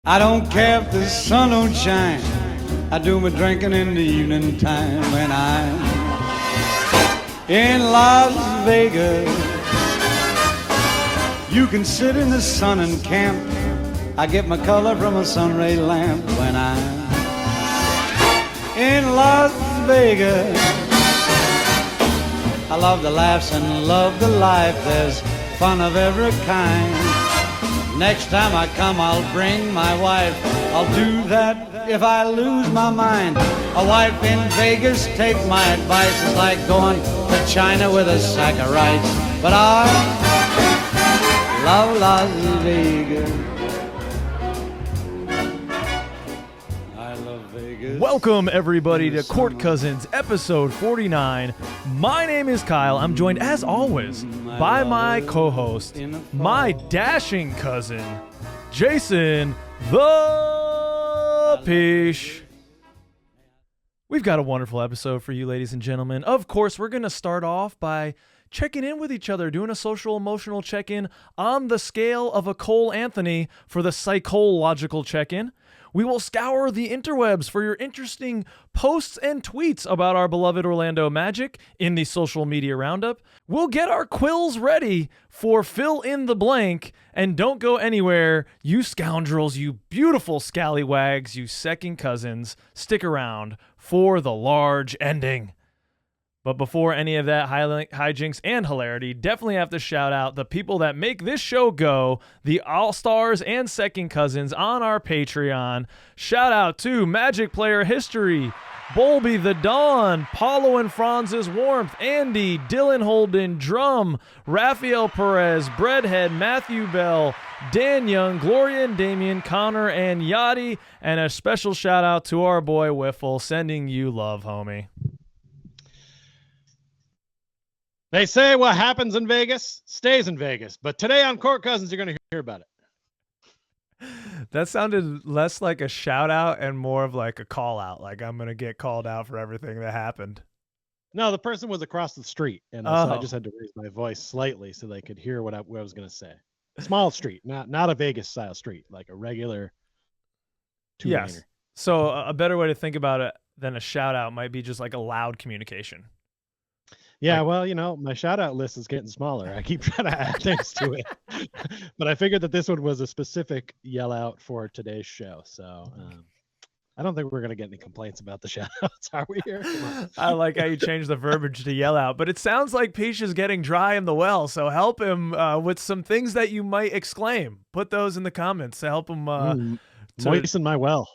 I don't care if the sun don't shine. I do my drinking in the evening time when I'm in Las Vegas. You can sit in the sun and camp. I get my color from a sunray lamp when I'm in Las Vegas. I love the laughs and love the life. There's fun of every kind. Next time I come, I'll bring my wife. I'll do that if I lose my mind. A wife in Vegas, take my advice, is like going to China with a sack of rice. But I love Las Vegas. I love Vegas. Welcome, everybody, to Court Cousins, episode 49. My name is Kyle. I'm joined, as always, by my co-host, my dashing cousin, Jason the Peach. We've got a wonderful episode for you, ladies and gentlemen. Of course, we're going to start off by checking in with each other, doing a social emotional check-in on the scale of a Cole Anthony for the psychological check-in. We will scour the interwebs for your interesting posts and tweets about our beloved Orlando Magic in the social media roundup. We'll get our quills ready for fill in the blank, and don't go anywhere, you scoundrels, you beautiful scallywags, you second cousins. Stick around for the large ending. But before any of that hijinks and hilarity, definitely have to shout out the people that make this show go, the All-Stars and Second Cousins on our Patreon. Shout out to Magic Player History, Bolby the Dawn, Paulo and Franz's Warmth, Andy, Dylan Holden, Drum, Rafael Perez, Breadhead, Matthew Bell, Dan Young, Gloria and Damien, Connor and Yachty, and a special shout out to our boy Wiffle, sending you love, homie. They say what happens in Vegas stays in Vegas, but today on Court Cousins, you're going to hear about it. That sounded less like a shout out and more of like a call out. Like I'm going to get called out for everything that happened. No, the person was across the street, and so I just had to raise my voice slightly so they could hear what I was going to say. Small street, not a Vegas style street, like a regular two-laner. Yes. So a better way to think about it than a shout out might be just like a loud communication. Yeah, well, my shout-out list is getting smaller. I keep trying to add things to it. But I figured that this one was a specific yell-out for today's show. So I don't think we're going to get any complaints about the shout-outs, are we here? I like how you changed the verbiage to yell out. But it sounds like Peach is getting dry in the well, so help him with some things that you might exclaim. Put those in the comments to help him. Moisten my well.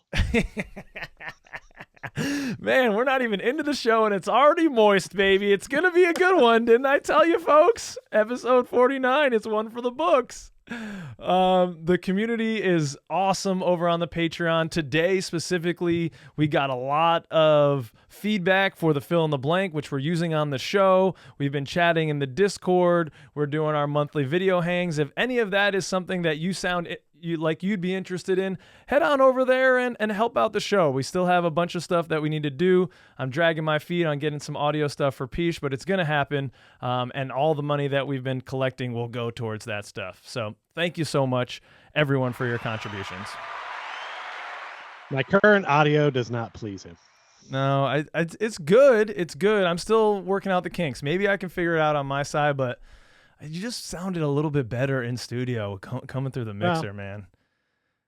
Man, we're not even into the show and it's already moist, baby. It's going to be a good one. Didn't I tell you, folks? Episode 49, it's one for the books. The community is awesome over on the Patreon. Today, specifically, we got a lot of feedback for the fill in the blank, which we're using on the show. We've been chatting in the Discord. We're doing our monthly video hangs. If any of that is something that you'd be interested in, head on over there and help out the show. We still have a bunch of stuff that we need to do. I'm dragging my feet on getting some audio stuff for Peach, but it's going to happen. And all the money that we've been collecting will go towards that stuff. So thank you so much, everyone, for your contributions. My current audio does not please him. No, it's good. It's good. I'm still working out the kinks. Maybe I can figure it out on my side, but you just sounded a little bit better in studio coming through the mixer, man.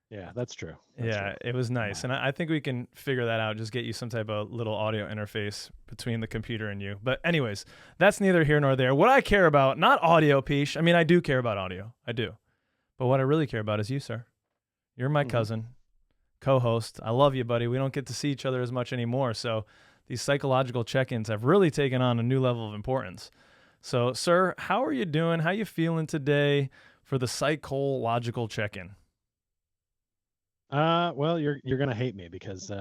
Yeah, that's true. It was nice. And I think we can figure that out, just get you some type of little audio interface between the computer and you. But anyways, that's neither here nor there. What I care about, not audio, Peach. I mean, I do care about audio. I do. But what I really care about is you, sir. You're my cousin, co-host. I love you, buddy. We don't get to see each other as much anymore. So these psychological check-ins have really taken on a new level of importance. So, sir, how are you doing? How you feeling today for the psychological check-in? Well, you're gonna hate me because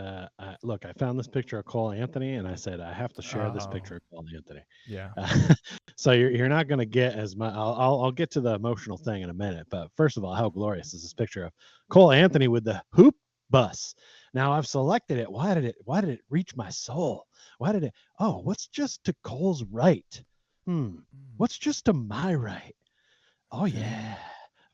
look, I found this picture of Cole Anthony, and I said I have to share this picture of Cole Anthony. Yeah. So you're not gonna get as much. I'll get to the emotional thing in a minute, but first of all, how glorious is this picture of Cole Anthony with the hoop bus? Now I've selected it. Why did it reach my soul? Why did it? Oh, what's just to Cole's right? What's just to my right? Oh yeah,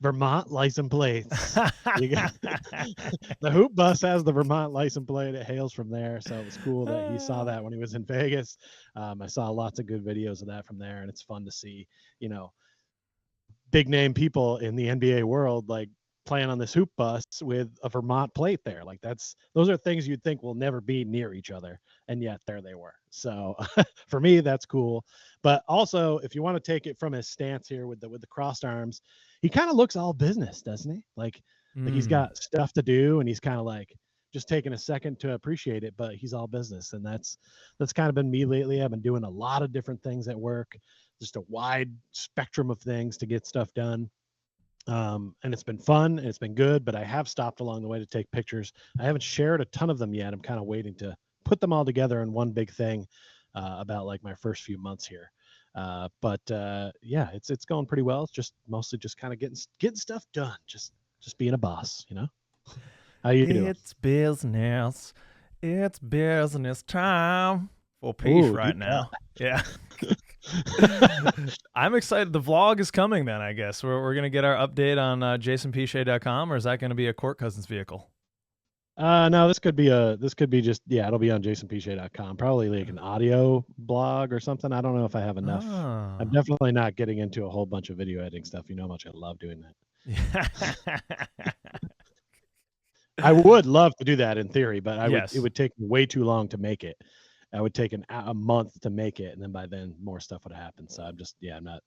Vermont license plates. You got the Hoop Bus has the Vermont license plate. It hails from there, so it was cool that he saw that when he was in Vegas. I saw lots of good videos of that from there, and it's fun to see, big name people in the NBA world like playing on this Hoop Bus with a Vermont plate there. Like those are things you'd think will never be near each other, and yet there they were. So for me, that's cool. But also, if you want to take it from his stance here with the crossed arms, he kind of looks all business, doesn't he? Like he's got stuff to do, and he's kind of like just taking a second to appreciate it, but he's all business. And that's kind of been me lately. I've been doing a lot of different things at work, just a wide spectrum of things to get stuff done. And it's been fun and it's been good, but I have stopped along the way to take pictures. I haven't shared a ton of them yet. I'm kind of waiting to put them all together in one big thing, about like my first few months here. But yeah, it's going pretty well. It's just mostly just kind of getting stuff done. Just being a boss, How you doing? It's business. It's business time for Peach right now. Yeah. I'm excited. The vlog is coming then, I guess. We're going to get our update on jasonpichet.com, or is that going to be a Court Cousins vehicle? No, this could be just, it'll be on jasonpichet.com. Probably like an audio blog or something. I don't know if I have enough. Oh. I'm definitely not getting into a whole bunch of video editing stuff. You know how much I love doing that. I would love to do that in theory, but it would take way too long to make it. I would take a month to make it, and then by then more stuff would happen. So I'm just, I'm not.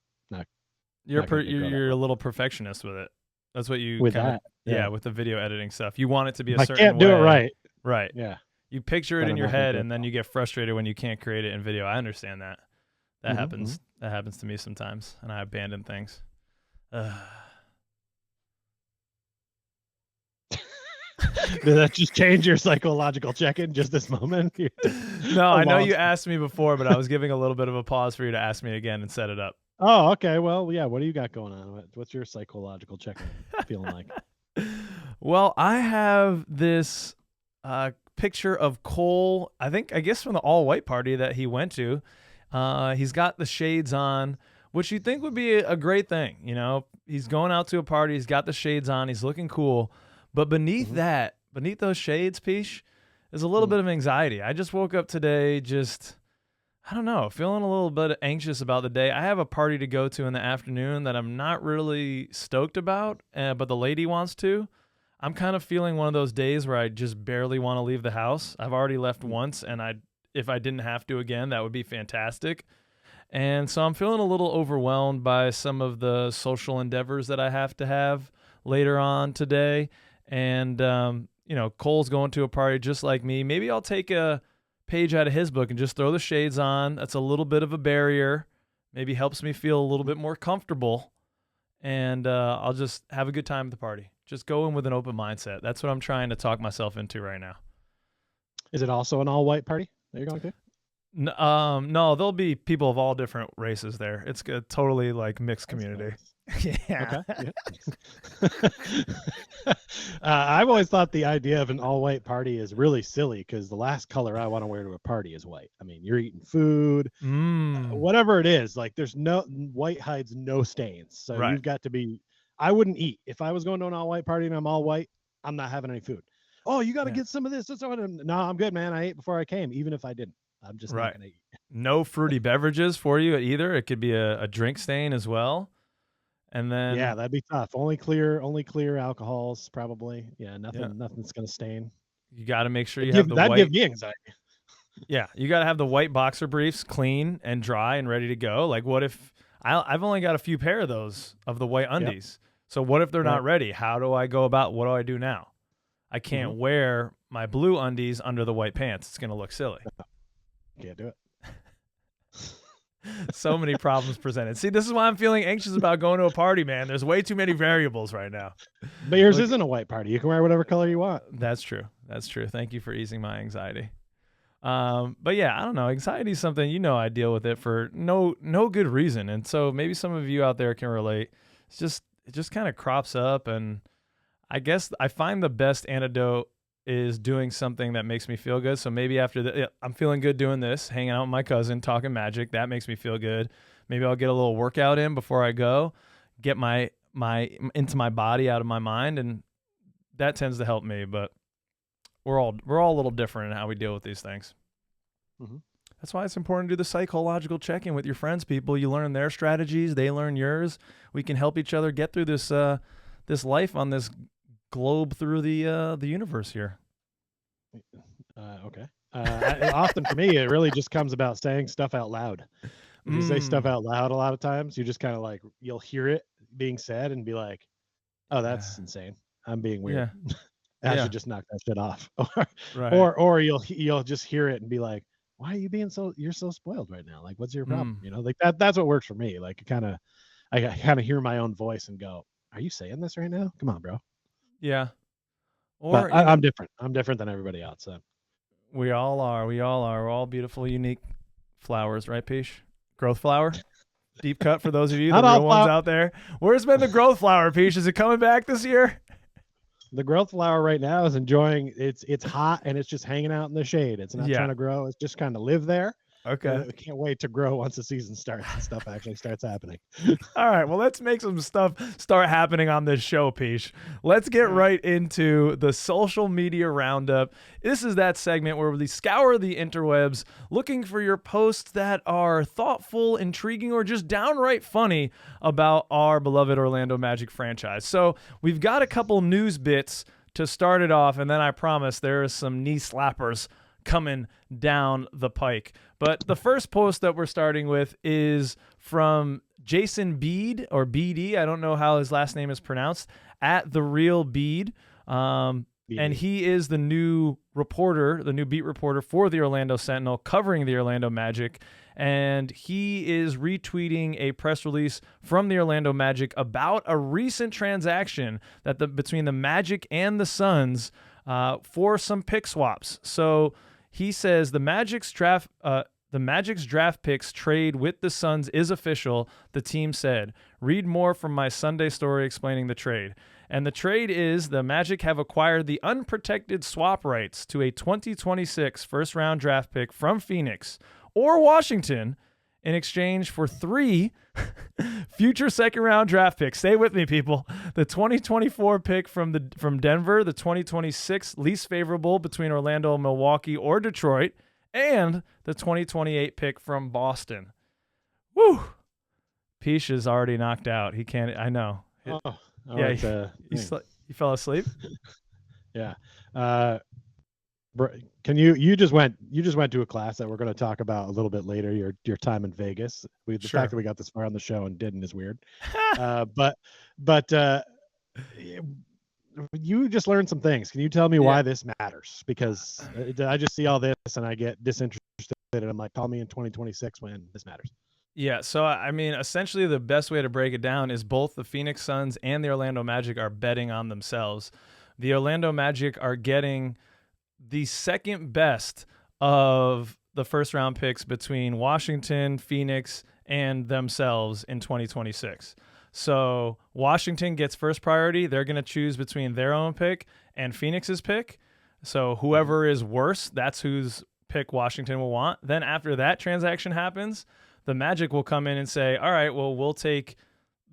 You're a little perfectionist with it. That's what you with kinda, that. Yeah, with the video editing stuff. You want it to be a certain way. I can't do it right. Right. Yeah. You picture it in your head, and then you get frustrated when you can't create it in video. I understand that. That happens. That happens to me sometimes, and I abandon things. Did that just change your psychological check-in just this moment? No, I know you asked me before, but I was giving a little bit of a pause for you to ask me again and set it up. Oh, okay. Well, yeah. What do you got going on? What's your psychological check-in feeling like? Well, I have this picture of Cole, I guess from the all-white party that he went to. He's got the shades on, which you'd think would be a great thing. He's going out to a party. He's got the shades on. He's looking cool. But beneath that, beneath those shades, Peach, is a little bit of anxiety. I just woke up today I don't know, feeling a little bit anxious about the day. I have a party to go to in the afternoon that I'm not really stoked about, but the lady wants to. I'm kind of feeling one of those days where I just barely want to leave the house. I've already left once, and if I didn't have to again, that would be fantastic. And so I'm feeling a little overwhelmed by some of the social endeavors that I have to have later on today. And, Cole's going to a party just like me. Maybe I'll take a page out of his book and just throw the shades on. That's a little bit of a barrier. Maybe helps me feel a little bit more comfortable. And I'll just have a good time at the party. Just go in with an open mindset. That's what I'm trying to talk myself into right now. Is it also an all-white party that you're going to? No, there'll be people of all different races there. It's a totally like mixed community. Nice. Yeah. Okay. Yeah. I've always thought the idea of an all-white party is really silly because the last color I want to wear to a party is white. I mean, you're eating food, whatever it is. Like, there's white hides no stains, so You've got to be. I wouldn't eat if I was going to an all-white party and I'm all white. I'm not having any food. Oh, you got to get some of this. No, I'm good, man. I ate before I came, even if I didn't. I'm just not gonna eat. No fruity beverages for you either. It could be a drink stain as well. And then that'd be tough. Only clear alcohols probably. Yeah, nothing's gonna stain. You got to make sure that'd give me anxiety. Yeah, you got to have the white boxer briefs clean and dry and ready to go. Like, what if I've only got a few pair of those of the white undies? Yep. So what if they're not ready? How do I go about? What do I do now? I can't wear my blue undies under the white pants. It's gonna look silly. Can't do it. So many problems presented. See, this is why I'm feeling anxious about going to a party, man. There's way too many variables right now. But yours isn't a white party. You can wear whatever color you want. That's true. Thank you for easing my anxiety. But yeah, I don't know. Anxiety is something, I deal with it for no good reason. And so maybe some of you out there can relate. It just kind of crops up, and I guess I find the best antidote is doing something that makes me feel good. So maybe after I'm feeling good doing this, hanging out with my cousin, talking magic, that makes me feel good. Maybe I'll get a little workout in before I go, get my into my body, out of my mind, and that tends to help me. But we're all a little different in how we deal with these things. Mm-hmm. That's why it's important to do the psychological check-in with your friends, people. You learn their strategies, they learn yours. We can help each other get through this this life on this globe through the universe here. Okay. Often for me, it really just comes about saying stuff out loud. If you say stuff out loud a lot of times, you just kind of like, you'll hear it being said and be like, oh, that's insane. I'm being weird. Yeah. I should just knock that shit off. Right. Or you'll just hear it and be like, why are you being you're so spoiled right now? Like, what's your problem? You know, like that's what works for me. Like I kind of hear my own voice and go, are you saying this right now? Come on, bro. Yeah. Or but I'm different. I'm different than everybody else. So. We all are. We're all beautiful, unique flowers, right, Peach? Growth flower? Deep cut for those of you, the real ones out there. Where's been the growth flower, Peach? Is it coming back this year? The growth flower right now is enjoying it's hot and it's just hanging out in the shade. It's not trying to grow. It's just kind of live there. Okay. I can't wait to grow once the season starts and stuff actually starts happening. All right. Well, let's make some stuff start happening on this show, Peach. Let's get right into the social media roundup. This is that segment where we scour the interwebs looking for your posts that are thoughtful, intriguing, or just downright funny about our beloved Orlando Magic franchise. So we've got a couple news bits to start it off, and then I promise there are some knee slappers coming down the pike. But the first post that we're starting with is from Jason Bede, or BD. I don't know how his last name is pronounced, at The Real Bede. And he is the new reporter, the new beat reporter for the Orlando Sentinel, covering the Orlando Magic. And he is retweeting a press release from the Orlando Magic about a recent transaction that between the Magic and the Suns for some pick swaps. So he says the Magic's draft picks trade with the Suns is official, the team said. Read more from my Sunday story explaining the trade. And the trade is the Magic have acquired the unprotected swap rights to a 2026 first-round draft pick from Phoenix or Washington in exchange for 3 future second-round draft picks. Stay with me, people. The 2024 pick from Denver, the 2026 least favorable between Orlando, Milwaukee, or Detroit, and the 2028 pick from Boston. Woo! Peach is already knocked out. He can't. I know. He fell asleep. Yeah. Can you just went to a class that we're going to talk about a little bit later, your time in Vegas. The fact that we got this far on the show and didn't is weird. But you just learned some things. Can you tell me why this matters? Because I just see all this and I get disinterested and I'm like, call me in 2026 when this matters. Yeah, so I mean, essentially the best way to break it down is both the Phoenix Suns and the Orlando Magic are betting on themselves. The Orlando Magic are getting the second best of the first round picks between Washington, Phoenix, and themselves in 2026. So Washington gets first priority. They're going to choose between their own pick and Phoenix's pick. So whoever is worse, that's whose pick Washington will want. Then after that transaction happens, the Magic will come in and say, all right, well, we'll take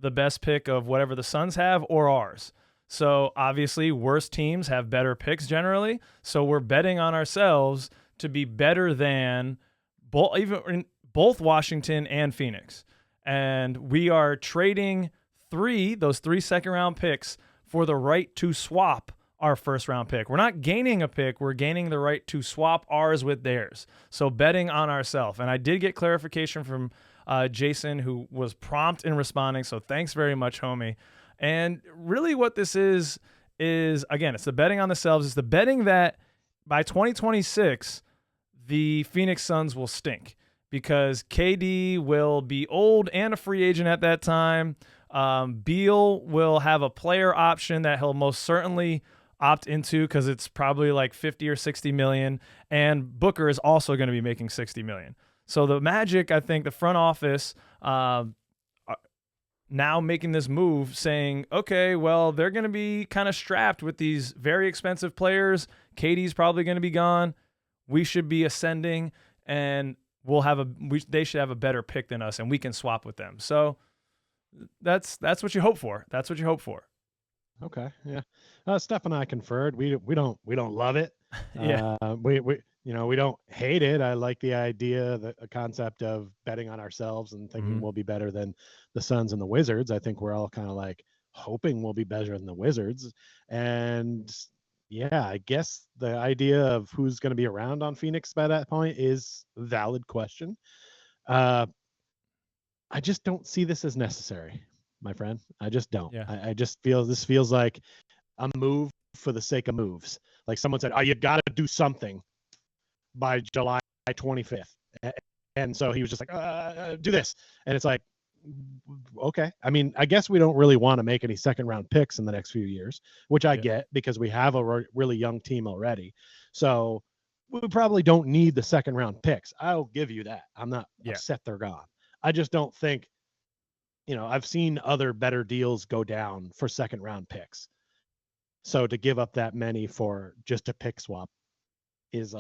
the best pick of whatever the Suns have or ours. So obviously worse teams have better picks generally. So we're betting on ourselves to be better than both Washington and Phoenix. And we are trading those 3 second round picks for the right to swap our first round pick. We're not gaining a pick. We're gaining the right to swap ours with theirs. So betting on ourselves. And I did get clarification from Jason, who was prompt in responding. So thanks very much, homie. And really what this is again, it's the betting on themselves. It's the betting that by 2026, the Phoenix Suns will stink because KD will be old and a free agent at that time. Beal will have a player option that he'll most certainly opt into because it's probably like 50 or 60 million. And Booker is also going to be making 60 million. So the Magic, I think the front office, now making this move saying, okay, well, they're going to be kind of strapped with these very expensive players. KD's probably going to be gone. We should be ascending and they should have a better pick than us and we can swap with them. So That's what you hope for. That's what you hope for. Okay, yeah. Steph and I conferred. We don't love it. Yeah. We don't hate it. I like the idea, the concept of betting on ourselves and thinking we'll be better than the Suns and the Wizards. I think we're all kind of like hoping we'll be better than the Wizards. And yeah, I guess the idea of who's going to be around on Phoenix by that point is a valid question. I just don't see this as necessary, my friend. I just don't. Yeah. I just feel this feels like a move for the sake of moves. Like someone said, "Oh, you got to do something by July 25th," and so he was just like, "Do this," and it's like, okay. I mean, I guess we don't really want to make any second round picks in the next few years, which I get because we have a really young team already. So we probably don't need the second round picks. I'll give you that. I'm not upset they're gone. I just don't think, I've seen other better deals go down for second round picks. So to give up that many for just a pick swap is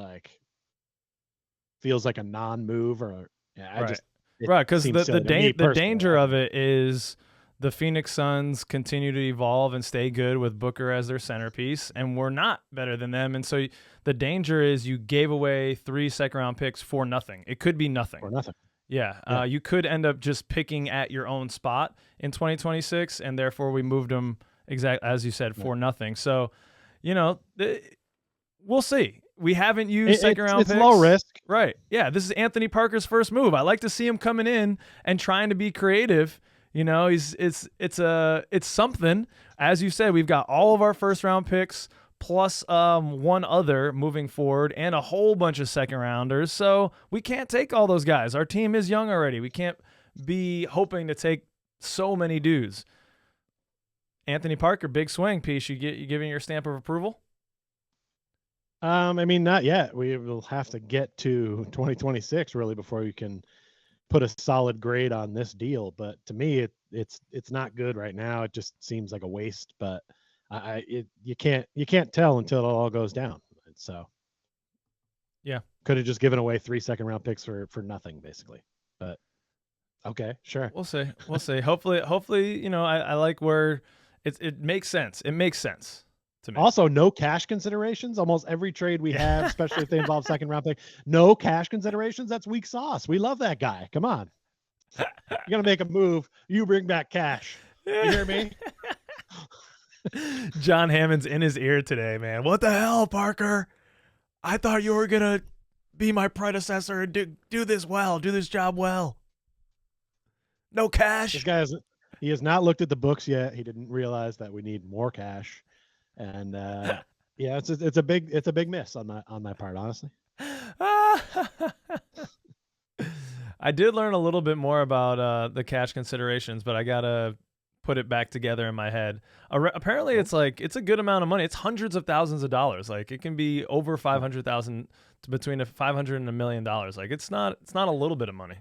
feels like a non-move or right. Because the danger of it is the Phoenix Suns continue to evolve and stay good with Booker as their centerpiece, and we're not better than them. And so the danger is you gave away 3 second round picks for nothing. It could be nothing. For nothing. Yeah. You could end up just picking at your own spot in 2026, and therefore we moved them exactly as you said for nothing. So, we'll see. We haven't used second round picks. It's low risk. Right. Yeah, this is Anthony Parker's first move. I like to see him coming in and trying to be creative. It's something. As you said, we've got all of our first round picks plus one other moving forward and a whole bunch of second rounders. So we can't take all those guys. Our team is young already. We can't be hoping to take so many dudes. Anthony Parker, big swing piece. You giving your stamp of approval? I mean, not yet. We will have to get to 2026 really before we can put a solid grade on this deal. But to me, it's not good right now. It just seems like a waste. But you can't tell until it all goes down. So yeah, could have just given away 3 second round picks for nothing basically. But okay, sure. We'll see. Hopefully, I like where it makes sense. It makes sense. Also, no cash considerations. Almost every trade we have, especially if they involve second round pick, no cash considerations. That's weak sauce. We love that guy. Come on. You're going to make a move. You bring back cash. You hear me? John Hammond's in his ear today, man. What the hell, Parker? I thought you were going to be my predecessor and do this well, do this job well. No cash. This guy he has not looked at the books yet. He didn't realize that we need more cash. And yeah, it's a big miss on my part, honestly. I did learn a little bit more about the cash considerations, but I gotta put it back together in my head. Apparently, it's a good amount of money. It's hundreds of thousands of dollars. Like it can be over 500,000 between 500 and $1 million. Like it's not a little bit of money.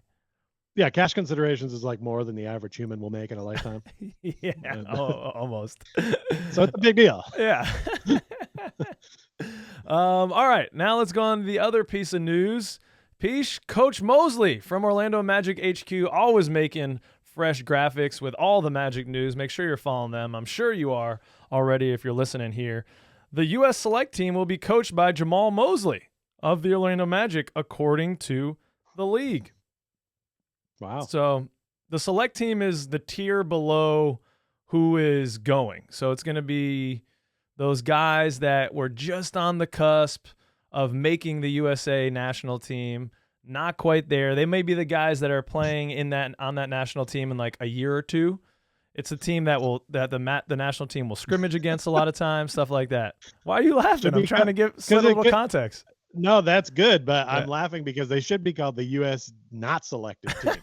Yeah, cash considerations is like more than the average human will make in a lifetime. Yeah, almost. So it's a big deal. Yeah. All right, now let's go on to the other piece of news. Coach Mosley from Orlando Magic HQ, always making fresh graphics with all the Magic news. Make sure you're following them. I'm sure you are already if you're listening here. The U.S. Select Team will be coached by Jamal Mosley of the Orlando Magic, according to the league. Wow. So the Select Team is the tier below who is going. So it's going to be those guys that were just on the cusp of making the USA national team, not quite there. They may be the guys that are playing on that national team in like a year or two. It's a team that the national team will scrimmage against a lot of times, stuff like that. Why are you laughing? I'm trying to give some little context. No, that's good, but I'm laughing because they should be called the U.S. not selected team.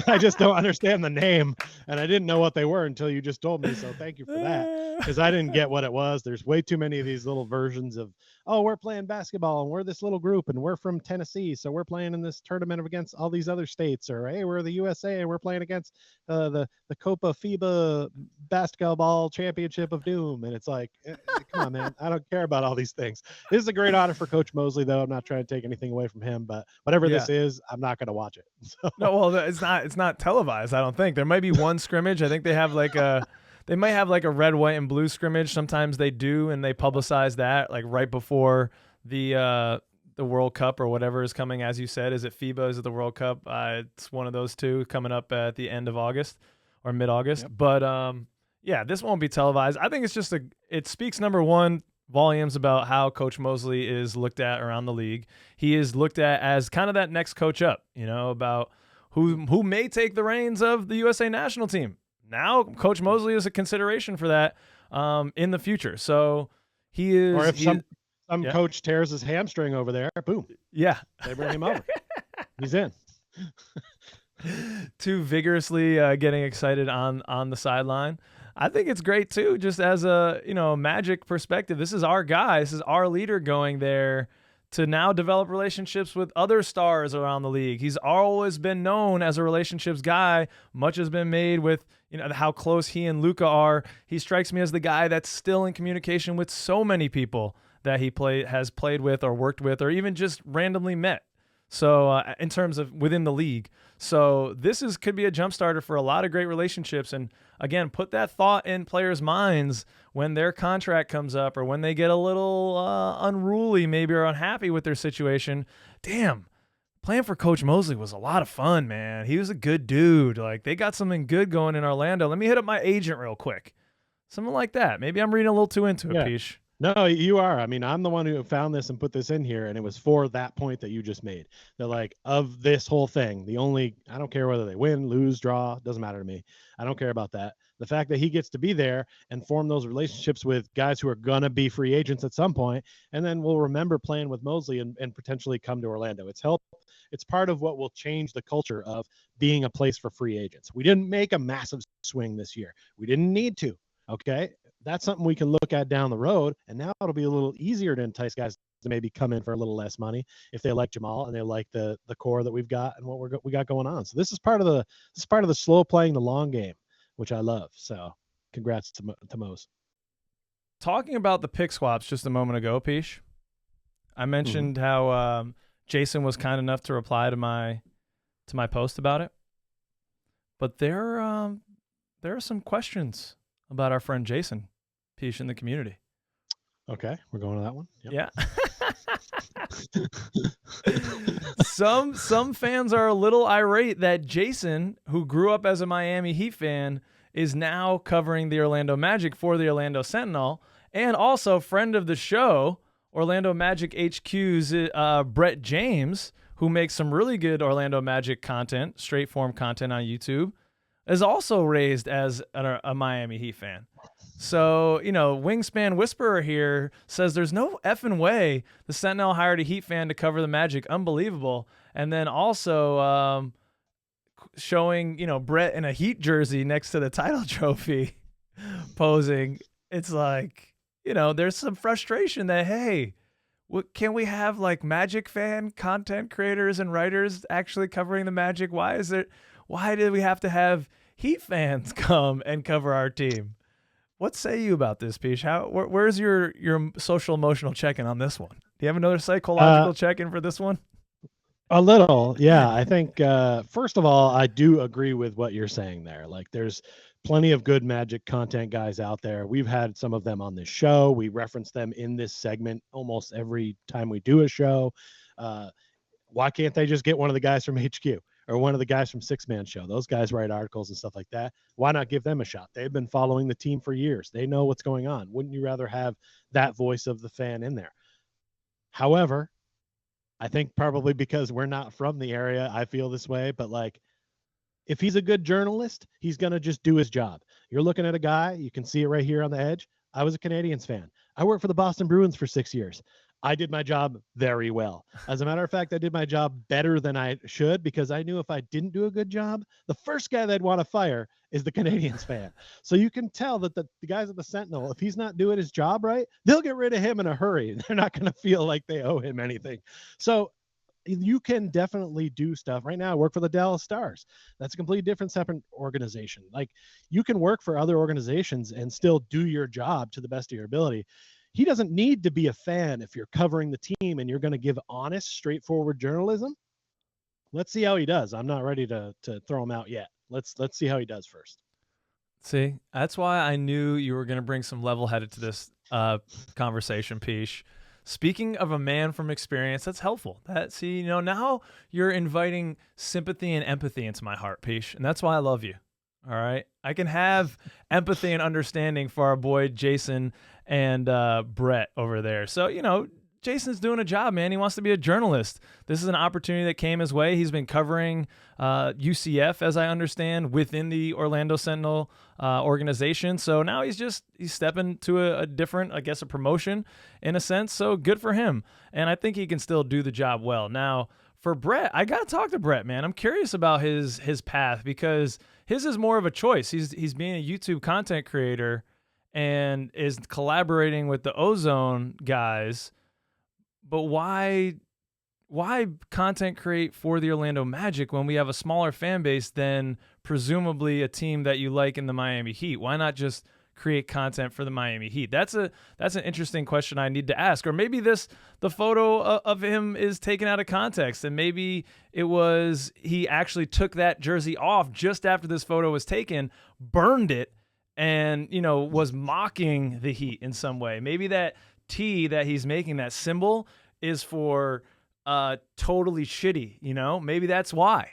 I just don't understand the name, and I didn't know what they were until you just told me, so thank you for that, because I didn't get what it was. There's way too many of these little versions of, oh, we're playing basketball, and we're this little group, and we're from Tennessee, so we're playing in this tournament against all these other states, or, hey, we're the USA, and we're playing against the Copa FIBA Basketball Championship of Doom, and it's like, come on, man, I don't care about all these things. This is a great honor for Coach Coach Mosley, though. I'm not trying to take anything away from him, but whatever Yeah. this is, I'm not going to watch it. So. No, well, it's not televised. I don't think there might be one scrimmage. I think they have they might have like a red, white, and blue scrimmage. Sometimes they do, and they publicize that like right before the World Cup or whatever is coming. As you said, is it FIBA? Is it the World Cup? It's one of those two coming up at the end of August or mid-August. Yep. But yeah, this won't be televised. I think it's just it speaks, number one, volumes about how Coach Mosley is looked at around the league. He is looked at as kind of that next coach up, about who may take the reins of the USA national team. Now, Coach Mosley is a consideration for that in the future. So he is. Or if some coach tears his hamstring over there, boom. Yeah. They bring him over. He's in. Too vigorously getting excited on the sideline. I think it's great too, just as a Magic perspective. This is our guy. This is our leader going there to now develop relationships with other stars around the league. He's always been known as a relationships guy. Much has been made with how close he and Luka are. He strikes me as the guy that's still in communication with so many people that he has played with or worked with or even just randomly met. So in terms of within the league. So this could be a jump starter for a lot of great relationships. And again, put that thought in players' minds when their contract comes up or when they get a little unruly maybe or unhappy with their situation. Damn, playing for Coach Mosley was a lot of fun, man. He was a good dude. Like, they got something good going in Orlando. Let me hit up my agent real quick. Something like that. Maybe I'm reading a little too into it, Peach. No, you are. I mean, I'm the one who found this and put this in here, and it was for that point that you just made. They're like, of this whole thing, I don't care whether they win, lose, draw, doesn't matter to me. I don't care about that. The fact that he gets to be there and form those relationships with guys who are going to be free agents at some point, and then we'll remember playing with Mosley and potentially come to Orlando. It's part of what will change the culture of being a place for free agents. We didn't make a massive swing this year. We didn't need to. Okay. That's something we can look at down the road, and now it'll be a little easier to entice guys to maybe come in for a little less money if they like Jamal and they like the core that we've got and what we got going on. So this is part of the slow playing the long game, which I love. So congrats to Mose. Talking about the pick swaps just a moment ago, Peach, I mentioned how Jason was kind enough to reply to my post about it, but there are some questions about our friend Jason Peach in the community. Okay, we're going to that one. Yep. Yeah. Some fans are a little irate that Jason, who grew up as a Miami Heat fan, is now covering the Orlando Magic for the Orlando Sentinel, and also friend of the show, Orlando Magic HQ's Brett James, who makes some really good Orlando Magic content, straight form content on YouTube, is also raised as a Miami Heat fan. So, Wingspan Whisperer here says there's no effing way the Sentinel hired a Heat fan to cover the Magic. Unbelievable. And then also showing, Brett in a Heat jersey next to the title trophy posing. It's like, there's some frustration that, hey, can we have like Magic fan content creators and writers actually covering the Magic? Why did we have to have Heat fans come and cover our team? What say you about this, Peach? Where's your social emotional check-in on this one? Do you have another psychological check-in for this one? A little, yeah. I think first of all, I do agree with what you're saying there. Like, there's plenty of good Magic content guys out there. We've had some of them on this show. We reference them in this segment almost every time we do a show. Why can't they just get one of the guys from HQ? Or one of the guys from Six Man Show? Those guys write articles and stuff like that. Why not give them a shot? They've been following the team for years. They know what's going on. Wouldn't you rather have that voice of the fan in there? However, I think probably because we're not from the area, I feel this way. But like, if he's a good journalist, he's going to just do his job. You're looking at a guy, you can see it right here on the edge. I was a Canadiens fan. I worked for the Boston Bruins for 6 years. I did my job very well. As a matter of fact, I did my job better than I should, because I knew if I didn't do a good job, the first guy they'd want to fire is the Canadiens fan. So you can tell that the guys at the Sentinel, if he's not doing his job right, they'll get rid of him in a hurry. They're not going to feel like they owe him anything. So you can definitely do stuff. Right now, I work for the Dallas Stars. That's a completely different, separate organization. Like, you can work for other organizations and still do your job to the best of your ability. he doesn't need to be a fan if you're covering the team and you're going to give honest, straightforward journalism. Let's see how he does. I'm not ready to throw him out yet. Let's see how he does first. See, that's why I knew you were going to bring some level-headed to this conversation, Peach. Speaking of a man from experience, that's helpful. Now you're inviting sympathy and empathy into my heart, Peach, and that's why I love you. All right, I can have empathy and understanding for our boy Jason and Brett over there. So Jason's doing a job, man. He wants to be a journalist. This is an opportunity that came his way. He's been covering UCF, as I understand, within the Orlando Sentinel organization. So now he's stepping to a different, I guess, a promotion in a sense. So good for him. And I think he can still do the job well. Now, for Brett, I got to talk to Brett, man. I'm curious about his path because his is more of a choice. He's being a YouTube content creator and is collaborating with the Ozone guys. But why content create for the Orlando Magic when we have a smaller fan base than presumably a team that you like in the Miami Heat? Why not just create content for the Miami Heat? That's an interesting question I need to ask. Or maybe the photo of him is taken out of context, and maybe it was he actually took that jersey off just after this photo was taken, burned it, and was mocking the Heat in some way. Maybe that T that he's making, that symbol, is for totally shitty, maybe that's why.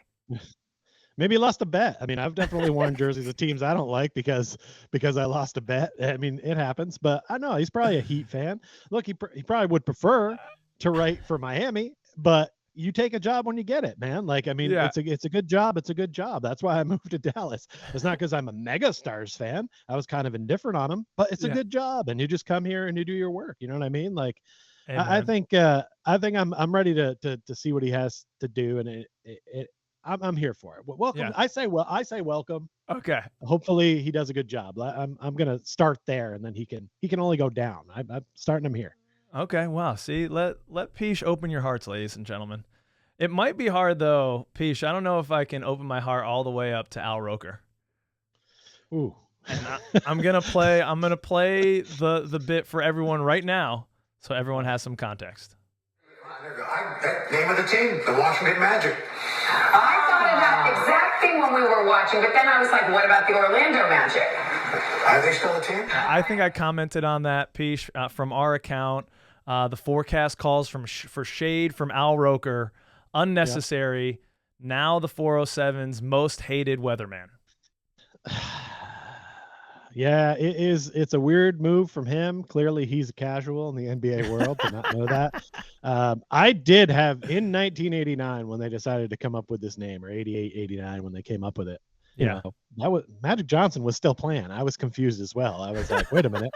Maybe he lost a bet. I mean, I've definitely worn jerseys of teams I don't like because I lost a bet. I mean, it happens, but I know he's probably a Heat fan. Look, he probably would prefer to write for Miami, but you take a job when you get it, man. Like, I mean, Yeah. it's a good job. It's a good job. That's why I moved to Dallas. It's not because I'm a Mega Stars fan. I was kind of indifferent on them, but it's a good job, and you just come here and you do your work. You know what I mean? Like, I think I'm ready to see what he has to do, and I'm here for it. Welcome. Yeah. I say welcome. Okay. Hopefully he does a good job. I'm gonna start there, and then he can only go down. I'm starting him here. Okay. Wow. See, let Peach open your hearts, ladies and gentlemen. It might be hard though, Peach. I don't know if I can open my heart all the way up to Al Roker. Ooh. And I'm gonna play the bit for everyone right now, so everyone has some context. Name of the team, the Washington Magic. I thought of that exact thing when we were watching, but then I was like, what about the Orlando Magic? Are they still a team? I think I commented on that, Peach, from our account. The forecast calls for shade from Al Roker, unnecessary. Yep. Now the 407's most hated weatherman. Yeah, it is. It's a weird move from him. Clearly, he's a casual in the NBA world to not know that. I did have in 1989 when they decided to come up with this name, or 88, 89 when they came up with it. You know, that was Magic Johnson was still playing. I was confused as well. I was like, wait a minute.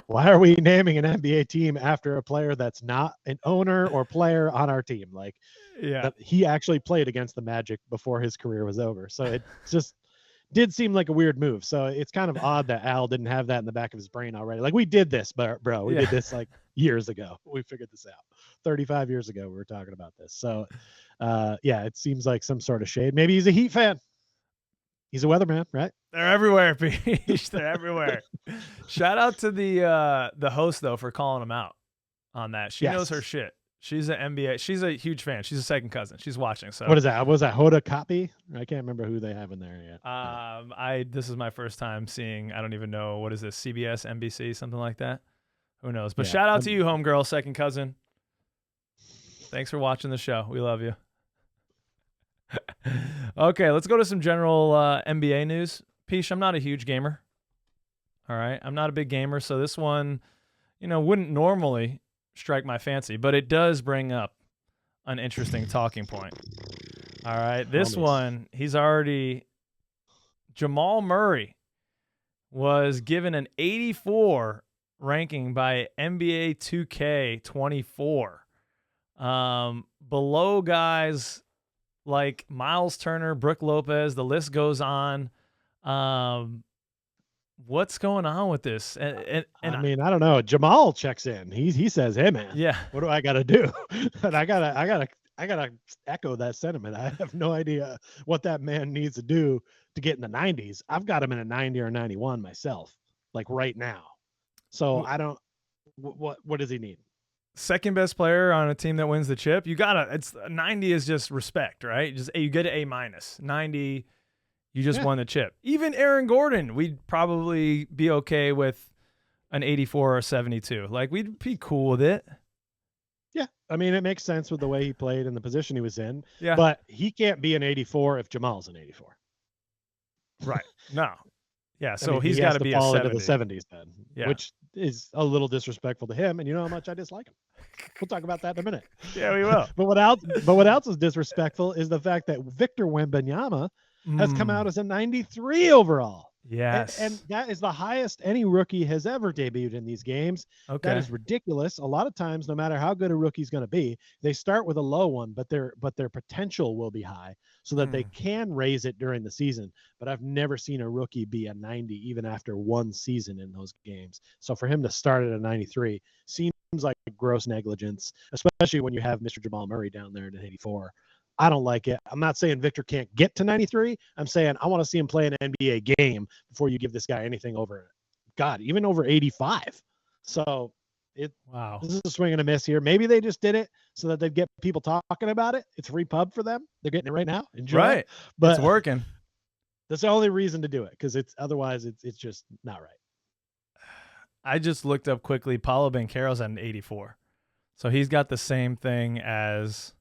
Why are we naming an NBA team after a player that's not an owner or player on our team? Like, he actually played against the Magic before his career was over. So it just did seem like a weird move. So it's kind of odd that Al didn't have that in the back of his brain already. Like, we did this, bro. We did this like years ago. We figured this out. 35 years ago, we were talking about this. So, it seems like some sort of shade. Maybe he's a Heat fan. He's a weatherman, right? They're everywhere, Peach. They're everywhere. Shout out to the host though for calling him out on that. She knows her shit. She's an NBA. She's a huge fan. She's a second cousin. She's watching. So what is that? Was that Hoda Kotb? I can't remember who they have in there yet. This is my first time seeing. I don't even know what is this, CBS, NBC, something like that. Who knows? But shout out to you, homegirl, second cousin. Thanks for watching the show. We love you. Okay, let's go to some general NBA news. Peach, I'm not a huge gamer. All right, I'm not a big gamer, so this one, wouldn't normally strike my fancy, but it does bring up an interesting talking point. All right, this one, Jamal Murray was given an 84 ranking by NBA 2K24. Below guys like Miles Turner, Brook Lopez, the list goes on. What's going on with this? And I mean, I don't know. Jamal checks in. He says, "Hey man, what do I got to do?" And I gotta echo that sentiment. I have no idea what that man needs to do to get in the 90s. I've got him in a 90 or 91 myself, like right now. So I don't. What does he need? Second best player on a team that wins the chip. It's 90 is just respect, right? You get an A-. 90, you just won the chip. Even Aaron Gordon, we'd probably be okay with an 84 or 72. Like, we'd be cool with it. Yeah, I mean, it makes sense with the way he played and the position he was in. Yeah. But he can't be an 84 if Jamal's an 84. Right. No. Yeah, so I mean, he's he got has to be fall a into 70. the 70s then, Yeah. which is a little disrespectful to him. And you know how much I dislike him. We'll talk about that in a minute. Yeah, we will. But what else is disrespectful is the fact that Victor Wembanyama has come out as a 93 overall. Yes. And that is the highest any rookie has ever debuted in these games. Okay. That is ridiculous. A lot of times, no matter how good a rookie's going to be, they start with a low one, but their potential will be high so that they can raise it during the season. But I've never seen a rookie be a 90 even after one season in those games. So for him to start at a 93 seems like gross negligence, especially when you have Mr. Jamal Murray down there at an 84. I don't like it. I'm not saying Victor can't get to 93. I'm saying I want to see him play an NBA game before you give this guy anything over, even over 85. So this is a swing and a miss here. Maybe they just did it so that they'd get people talking about it. It's free pub for them. They're getting it right now. Enjoy. Right. But it's working. That's the only reason to do it, because otherwise it's just not right. I just looked up quickly. Paolo Banchero's at an 84. So he's got the same thing as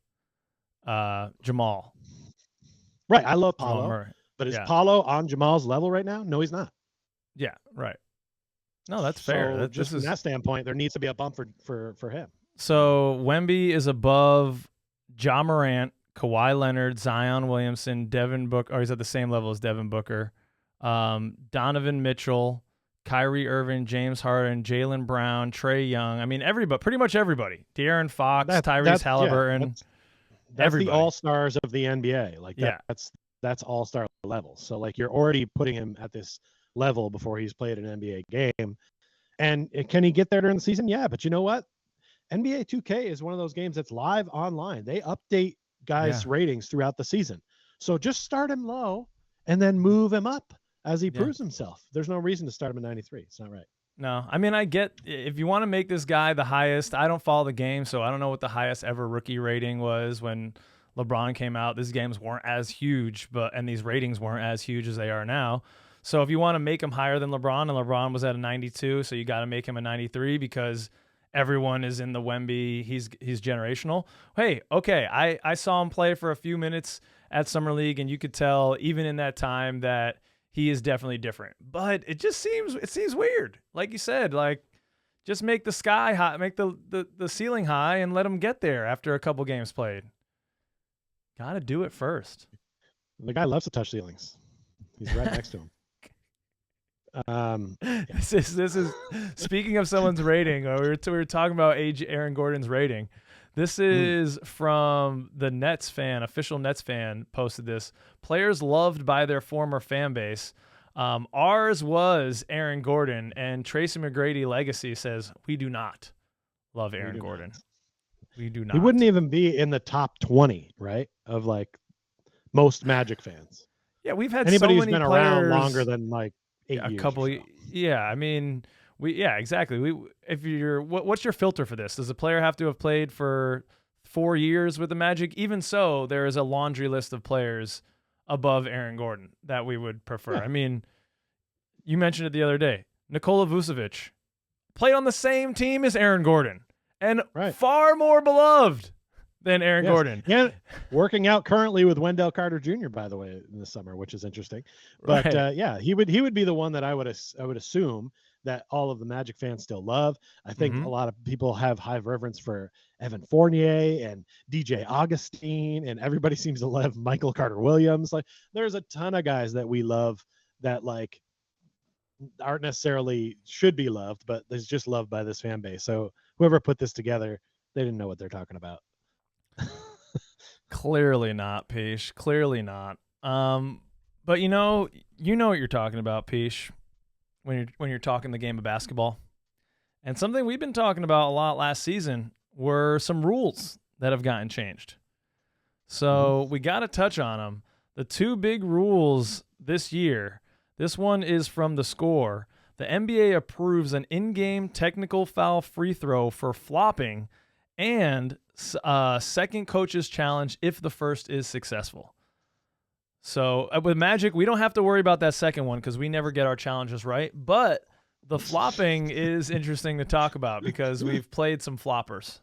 Jamal. Right. I love Paolo. But is Paolo on Jamal's level right now? No, he's not. Yeah, right. No, that's fair. Just from that standpoint, there needs to be a bump for him. So Wemby is above Ja Morant, Kawhi Leonard, Zion Williamson, Devin Booker, or he's at the same level as Devin Booker, Donovan Mitchell, Kyrie Irving, James Harden, Jaylen Brown, Trae Young. I mean, pretty much everybody. De'Aaron Fox, Tyrese Halliburton. That's the all-stars of the NBA. Like that's all-star level. So like you're already putting him at this level before he's played an NBA game. And can he get there during the season? Yeah, but you know what? NBA 2K is one of those games that's live online. They update guys' ratings throughout the season. So just start him low and then move him up as he proves himself. There's no reason to start him at 93. It's not right. No, I mean, I get if you want to make this guy the highest. I don't follow the game, so I don't know what the highest ever rookie rating was when LeBron came out. These games weren't as huge, and these ratings weren't as huge as they are now. So if you want to make him higher than LeBron, and LeBron was at a 92, so you got to make him a 93 because everyone is in the Wemby. He's generational. Hey, okay, I saw him play for a few minutes at Summer League, and you could tell even in that time that he is definitely different. But it seems weird. Like you said, like just make the sky high, make the ceiling high, and let him get there after a couple games played. Got to do it first. The guy loves to touch ceilings. He's right next to him. This is speaking of someone's rating. We were talking about Aaron Gordon's rating. This is from the Nets fan, official Nets fan posted this. Players loved by their former fan base. Ours was Aaron Gordon, and Tracy McGrady Legacy says, we do not love Aaron Gordon. We do not. He wouldn't even be in the top 20, right, of like most Magic fans. Yeah, we've had anybody so who's many been players, around longer than like 8 years. A couple. Yeah, I mean, exactly. What's your filter for this? Does a player have to have played for 4 years with the Magic? Even so, there is a laundry list of players above Aaron Gordon that we would prefer. Yeah. I mean, you mentioned it the other day. Nikola Vucevic played on the same team as Aaron Gordon and far more beloved than Aaron Gordon. Yeah, working out currently with Wendell Carter Jr., by the way, in the summer, which is interesting. But he would be the one that I would assume that all of the Magic fans still love. I think a lot of people have high reverence for Evan Fournier and DJ Augustine, and everybody seems to love Michael Carter Williams. Like, there's a ton of guys that we love that like aren't necessarily should be loved, but there's just loved by this fan base. So whoever put this together, they didn't know what they're talking about. Clearly not, Peesh. Clearly not. But you know what you're talking about, Peesh, when you're talking the game of basketball. And something we've been talking about a lot last season were some rules that have gotten changed. So we got to touch on them. The two big rules this year. This one is from The Score. The NBA approves an in-game technical foul free throw for flopping and second coach's challenge if the first is successful. So with Magic, we don't have to worry about that second one because we never get our challenges right. But the flopping is interesting to talk about because we've played some floppers.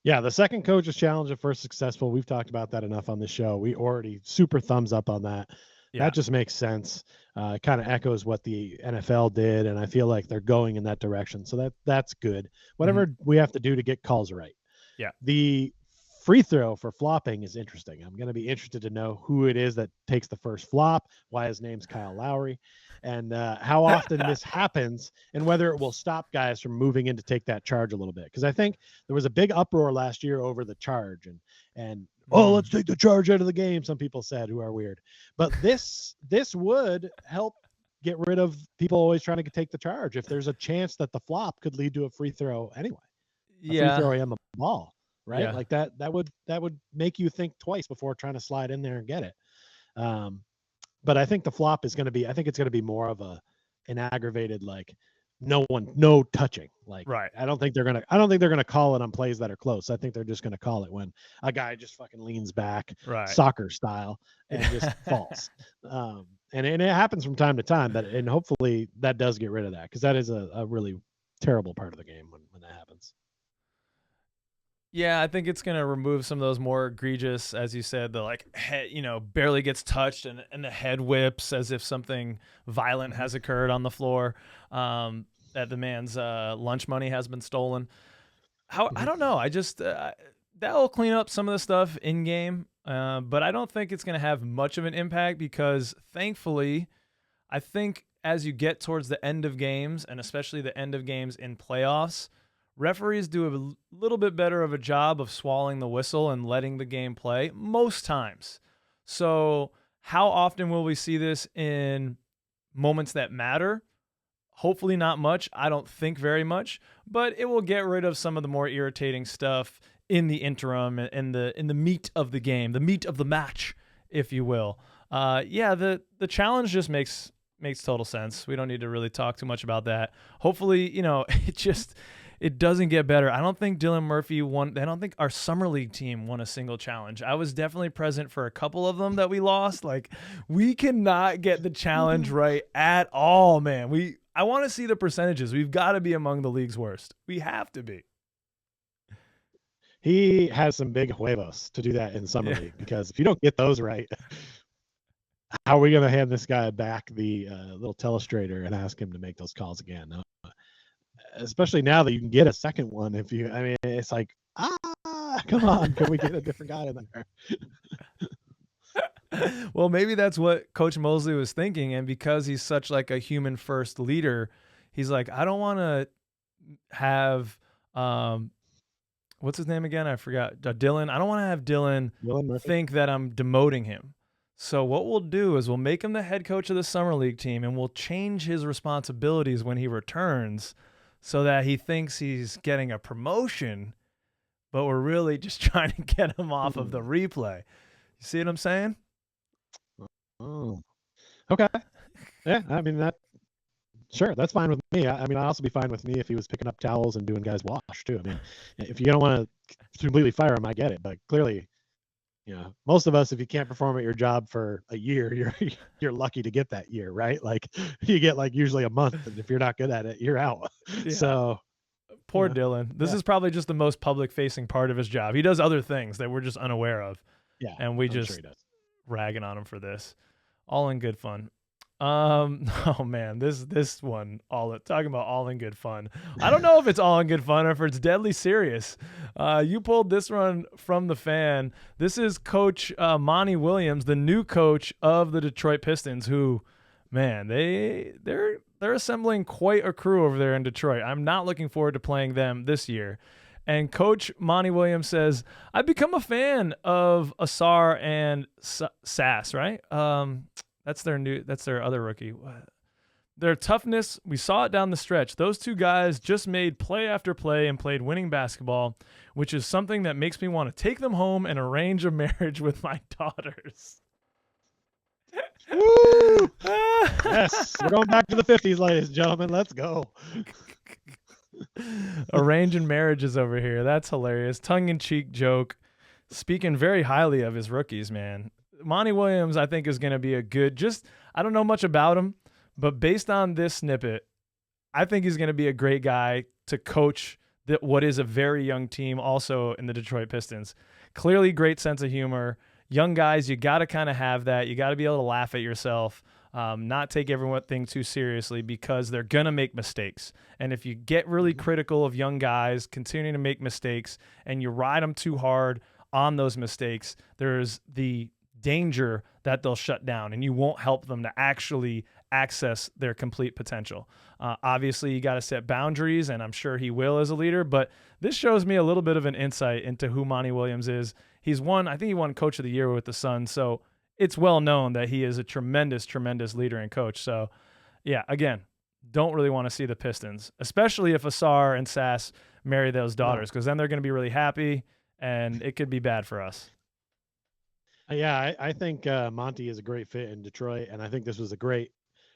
Yeah, the second coach's challenge if first successful. We've talked about that enough on the show. We already super thumbs up on that. Yeah. That just makes sense. It kind of echoes what the NFL did, and I feel like they're going in that direction. So that's good. Whatever we have to do to get calls right. Yeah. The free throw for flopping is interesting. I'm going to be interested to know who it is that takes the first flop, why his name's Kyle Lowry, and how often this happens, and whether it will stop guys from moving in to take that charge a little bit. Because I think there was a big uproar last year over the charge, and let's take the charge out of the game, some people said, who are weird. But this would help get rid of people always trying to take the charge if there's a chance that the flop could lead to a free throw anyway. Free throw and the ball. Right. Yeah. Like that would make you think twice before trying to slide in there and get it. But I think the flop is going to be, I think it's going to be more of an aggravated, like no touching. Like, right. I don't think they're going to call it on plays that are close. I think they're just going to call it when a guy just fucking leans back, right, soccer style, and just falls. And it happens from time to time, and hopefully that does get rid of that. Cause that is a really terrible part of the game when that happens. Yeah, I think it's going to remove some of those more egregious, as you said, the like head, barely gets touched and the head whips as if something violent has occurred on the floor, that the man's lunch money has been stolen. I don't know. I just that'll clean up some of the stuff in game, but I don't think it's going to have much of an impact because thankfully, I think as you get towards the end of games and especially the end of games in playoffs, referees do a little bit better of a job of swallowing the whistle and letting the game play most times. So how often will we see this in moments that matter? Hopefully not much. I don't think very much, but it will get rid of some of the more irritating stuff in the interim and in the meat of the game, the meat of the match, if you will. The challenge just makes total sense. We don't need to really talk too much about that. Hopefully, it doesn't get better. I don't think Dylan Murphy won. I don't think our summer league team won a single challenge. I was definitely present for a couple of them that we lost. Like, we cannot get the challenge right at all, man. I want to see the percentages. We've got to be among the league's worst. We have to be. He has some big huevos to do that in summer league, because if you don't get those right, how are we going to hand this guy back the little telestrator and ask him to make those calls again? Especially now that you can get a second one. It's like, come on, can we get a different guy in there? Well, maybe that's what Coach Mosley was thinking. And because he's such like a human first leader, he's like, I don't want to have, what's his name again? I forgot. Dylan. I don't want to have Dylan think that I'm demoting him. So what we'll do is we'll make him the head coach of the summer league team, and we'll change his responsibilities when he returns, so that he thinks he's getting a promotion, but we're really just trying to get him off of the replay. You see what I'm saying? Oh, okay. Yeah, sure, that's fine with me. I'd also be fine with me if he was picking up towels and doing guys wash too. If you don't want to completely fire him, I get it. But clearly, most of us, if you can't perform at your job for a year, you're lucky to get that year, right? Like, you get like usually a month, and if you're not good at it, you're out. Yeah. So poor Dylan. This is probably just the most public facing part of his job. He does other things that we're just unaware of. Yeah. And we just ragging on him for this. All in good fun. Oh man, this one, talking about all in good fun. I don't know if it's all in good fun or if it's deadly serious. You pulled this one from the Fan. This is Coach Monty Williams, the new coach of the Detroit Pistons, who, man, they're assembling quite a crew over there in Detroit. I'm not looking forward to playing them this year. And Coach Monty Williams says, I've become a fan of Asar and Sass, right? That's their other rookie. Their toughness, we saw it down the stretch. Those two guys just made play after play and played winning basketball, which is something that makes me want to take them home and arrange a marriage with my daughters. Woo! Yes, we're going back to the 50s, ladies and gentlemen. Let's go. Arranging marriages over here. That's hilarious. Tongue-in-cheek joke. Speaking very highly of his rookies, man. Monty Williams, I think, is going to be a good, I don't know much about him, but based on this snippet, I think he's going to be a great guy to coach what is a very young team also in the Detroit Pistons. Clearly great sense of humor. Young guys, you got to kind of have that. You got to be able to laugh at yourself, not take everything too seriously because they're going to make mistakes. And if you get really critical of young guys continuing to make mistakes and you ride them too hard on those mistakes, there's the danger that they'll shut down and you won't help them to actually access their complete potential. Obviously, you got to set boundaries, and I'm sure he will as a leader, but this shows me a little bit of an insight into who Monty Williams is. I think he won Coach of the Year with the Suns, so it's well known that he is a tremendous, tremendous leader and coach. So, yeah, again, don't really want to see the Pistons, especially if Asar and Sass marry those daughters, because then they're going to be really happy, and it could be bad for us. Yeah, I think Monty is a great fit in Detroit, and I think this was a great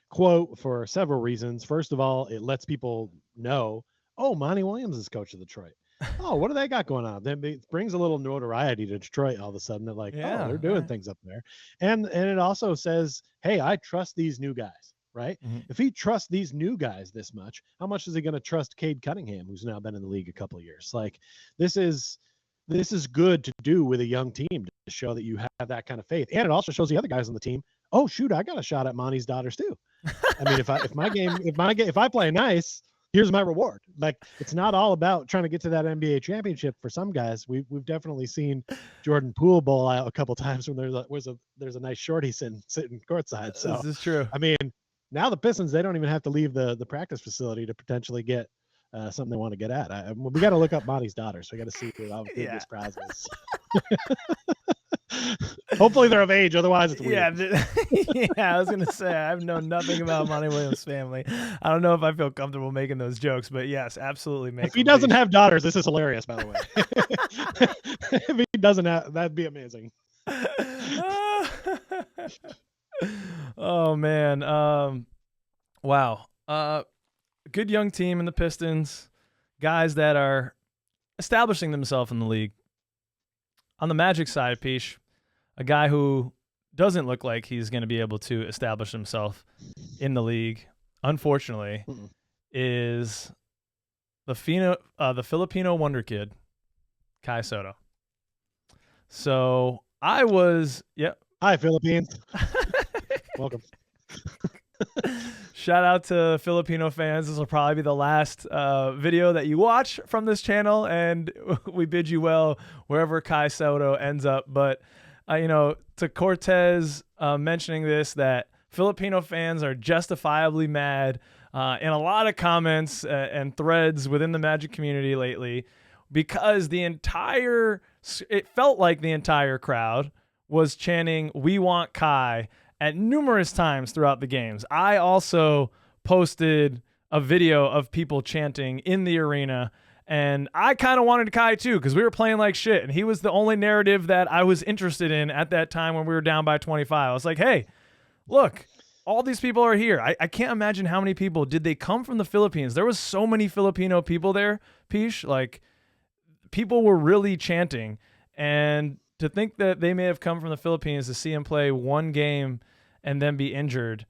quote for several reasons. First of all, it lets people know, oh, Monty Williams is coach of Detroit. Oh, what do they got going on? Then it brings a little notoriety to Detroit all of a sudden. They're like, oh, they're doing things up there. And it also says, hey, I trust these new guys, right? Mm-hmm. If he trusts these new guys this much, how much is he going to trust Cade Cunningham, who's now been in the league a couple of years? Like, this is good to do with a young team to show that you have that kind of faith. And it also shows the other guys on the team, oh shoot, I got a shot at Monty's daughters too. I mean, if I play nice, here's my reward. Like, it's not all about trying to get to that NBA championship for some guys. We've definitely seen Jordan Poole bowl out a couple times when there's a nice shorty sitting courtside. So this is true. I mean, now the Pistons, they don't even have to leave the practice facility to potentially get something they want to get at. We got to look up Monty's daughter, so we got to see how big this prize is. Hopefully they're of age, otherwise it's weird. Yeah, I was gonna say I've known nothing about Monty Williams' family. I don't know if I feel comfortable making those jokes, but yes, absolutely. If he doesn't have daughters, this is hilarious, by the way. If he doesn't have, that'd be amazing. Oh man, wow. Good young team in the Pistons, guys that are establishing themselves in the league. On the Magic side, Peach, a guy who doesn't look like he's going to be able to establish himself in the league, unfortunately, is the Filipino wonder kid, Kai Sotto. So I was, Hi, Philippines. Welcome. Shout out to Filipino fans. This will probably be the last video that you watch from this channel, and we bid you well wherever Kai Sotto ends up. But, to Cortez mentioning this, that Filipino fans are justifiably mad in a lot of comments and threads within the Magic community lately, because it felt like the entire crowd was chanting, "We want Kai," at numerous times throughout the games. I also posted a video of people chanting in the arena, and I kind of wanted Kai too, because we were playing like shit, and he was the only narrative that I was interested in at that time when we were down by 25. I was like, hey, look, all these people are here. I can't imagine how many people. Did they come from the Philippines? There was so many Filipino people there, Pish. Like, people were really chanting, and to think that they may have come from the Philippines to see him play one game and then be injured,